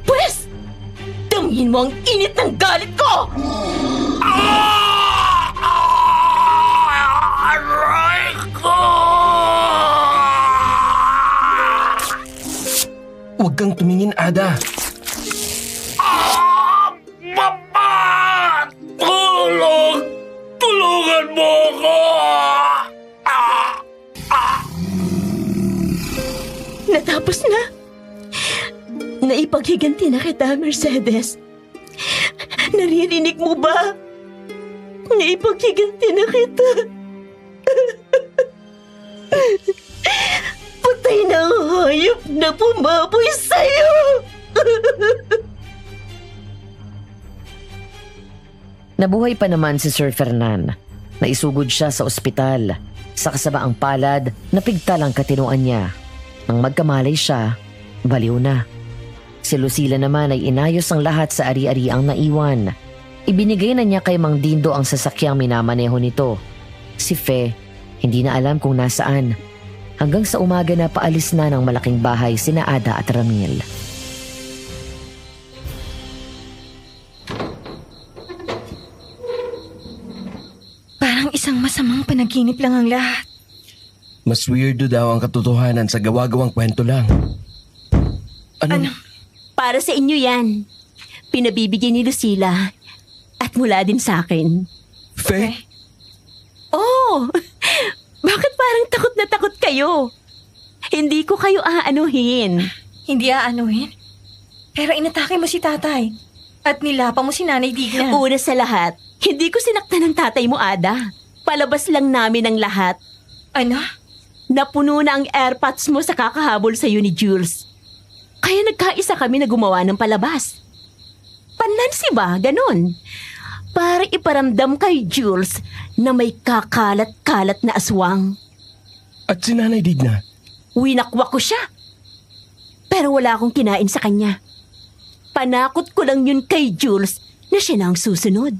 Pwes, damhin mo ang init ng galit ko! Aray! Huwag kang tumingin, Ada. Papa! Tulong! Tulungan mo ako! Natapos na. Naipaghiganti na kita, Mercedes. Naririnig mo ba? Naipaghiganti na kita. Patay na ang hayop na pumaboy sa'yo. Nabuhay pa naman si Sir Fernan. Naisugod siya sa ospital. Sa kasabaang palad, napigtal ang katinuan niya. Nang magkamalay siya, baliw na. Si Lucila naman ay inayos ang lahat sa ari-ariang naiwan. Ibinigay na niya kay Mang Dindo ang sasakyang minamaneho nito. Si Fe, hindi na alam kung nasaan. Hanggang sa umaga na paalis na ng malaking bahay sina Ada at Ramil. Parang isang masamang panaginip lang ang lahat. Mas weirdo daw ang katotohanan sa gawa-gawang kwento lang. Ano? Para sa inyo yan. Pinabibigyan ni Lucila. At mula din sa akin. Fe? Oh! Bakit parang takot na takot kayo? Hindi ko kayo aanuhin. Hindi aanuhin. Pero inatake mo si tatay. At nilapa mo si Nanay Digna. Una sa lahat, hindi ko sinaktan ng tatay mo, Ada. Palabas lang namin ang lahat. Ano? Napuno na ang airpods mo sa kakahabol sa'yo ni Jules. Kaya nagkaisa kami na gumawa ng palabas. Panlansi ba? Ganon. Para iparamdam kay Jules na may kakalat-kalat na aswang. At si Nanay Digna? Winakwak ko siya. Pero wala akong kinain sa kanya. Panakot ko lang yun kay Jules na siya na ang susunod.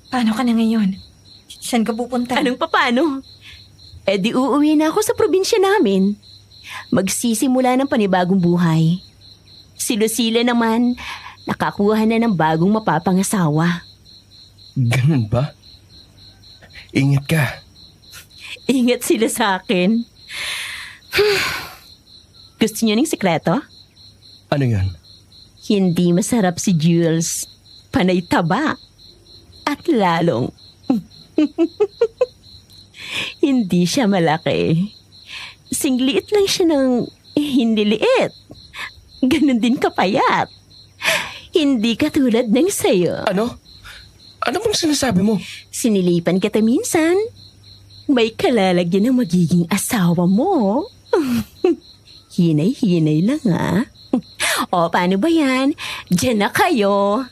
Paano ka na ngayon? Saan ka pupunta? Anong papano? Eh di uuwi na ako sa probinsya namin. Magsisimula ng panibagong buhay. Si Lucila naman, nakakuha na ng bagong mapapangasawa. Ganun ba? Ingat ka. Ingat sila sa akin. Gusto niyo ng sikreto? Ano yan? Hindi masarap si Jules. Panay taba. At lalong hindi siya malaki. Singliit lang siya ng hindi liit. Ganon din kapayat. Hindi katulad ng sayo. Ano? Ano bang sinasabi mo? Sinilipan kita minsan. May kalalagyan ng magiging asawa mo. Hinay-hinay lang O paano ba yan? Diyan na kayo.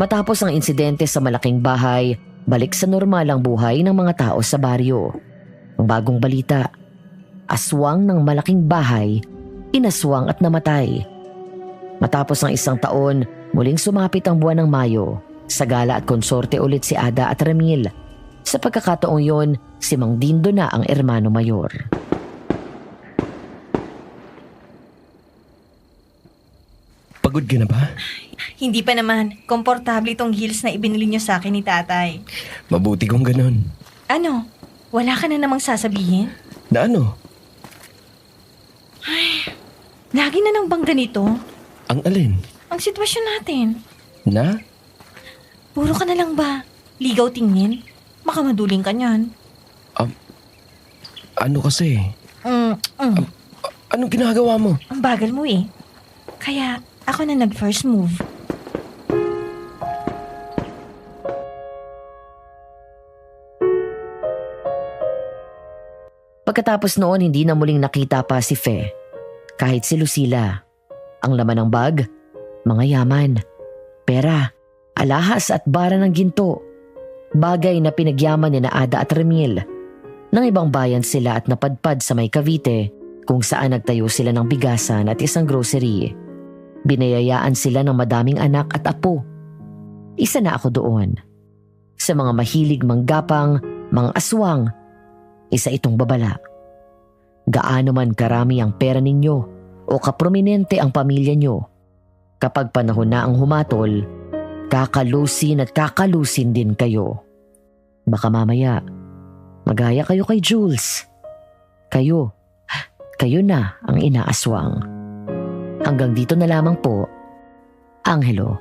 Matapos ang insidente sa malaking bahay, balik sa normal ang buhay ng mga tao sa baryo. Ang bagong balita, aswang ng malaking bahay, inaswang at namatay. Matapos ng 1 taon, muling sumapit ang buwan ng Mayo. Sa gala at konsorte ulit si Ada at Ramil. Sa pagkakataong yon, si Mang Dindo na ang ermano mayor. Pagod ka na ba? Hindi pa naman. Komportable itong heels na ibinili niyo sa akin ni tatay. Mabuti kung ganun. Ano? Wala ka na namang sasabihin? Na ano? Lagi na nang bang ganito? Ang alin? Ang sitwasyon natin. Na? Puro ka na lang ba? Ligaw tingin? Baka maduling ka niyan. Ano kasi? Anong ginagawa mo? Ang bagal mo eh. Kaya ako na nag-first move. Pagkatapos noon, hindi na muling nakita pa si Fe. Kahit si Lucila. Ang laman ng bag, mga yaman, pera, alahas at bara ng ginto. Bagay na pinagyaman ni na Ada at Ramil. Nang ibang bayan sila at napadpad sa may Cavite, kung saan nagtayo sila ng bigasan at isang grocery. Binayayaan sila ng madaming anak at apo. Isa na ako doon. Sa mga mahilig manggapang, mga aswang, isa itong babala. Gaano man karami ang pera ninyo o kaprominente ang pamilya nyo, kapag panahon na ang humatol, kakalusin at kakalusin din kayo. Baka mamaya, magaya kayo kay Jules. Kayo na ang inaaswang. Hanggang dito na lamang po, Angelo.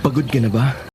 Pagod ka na ba?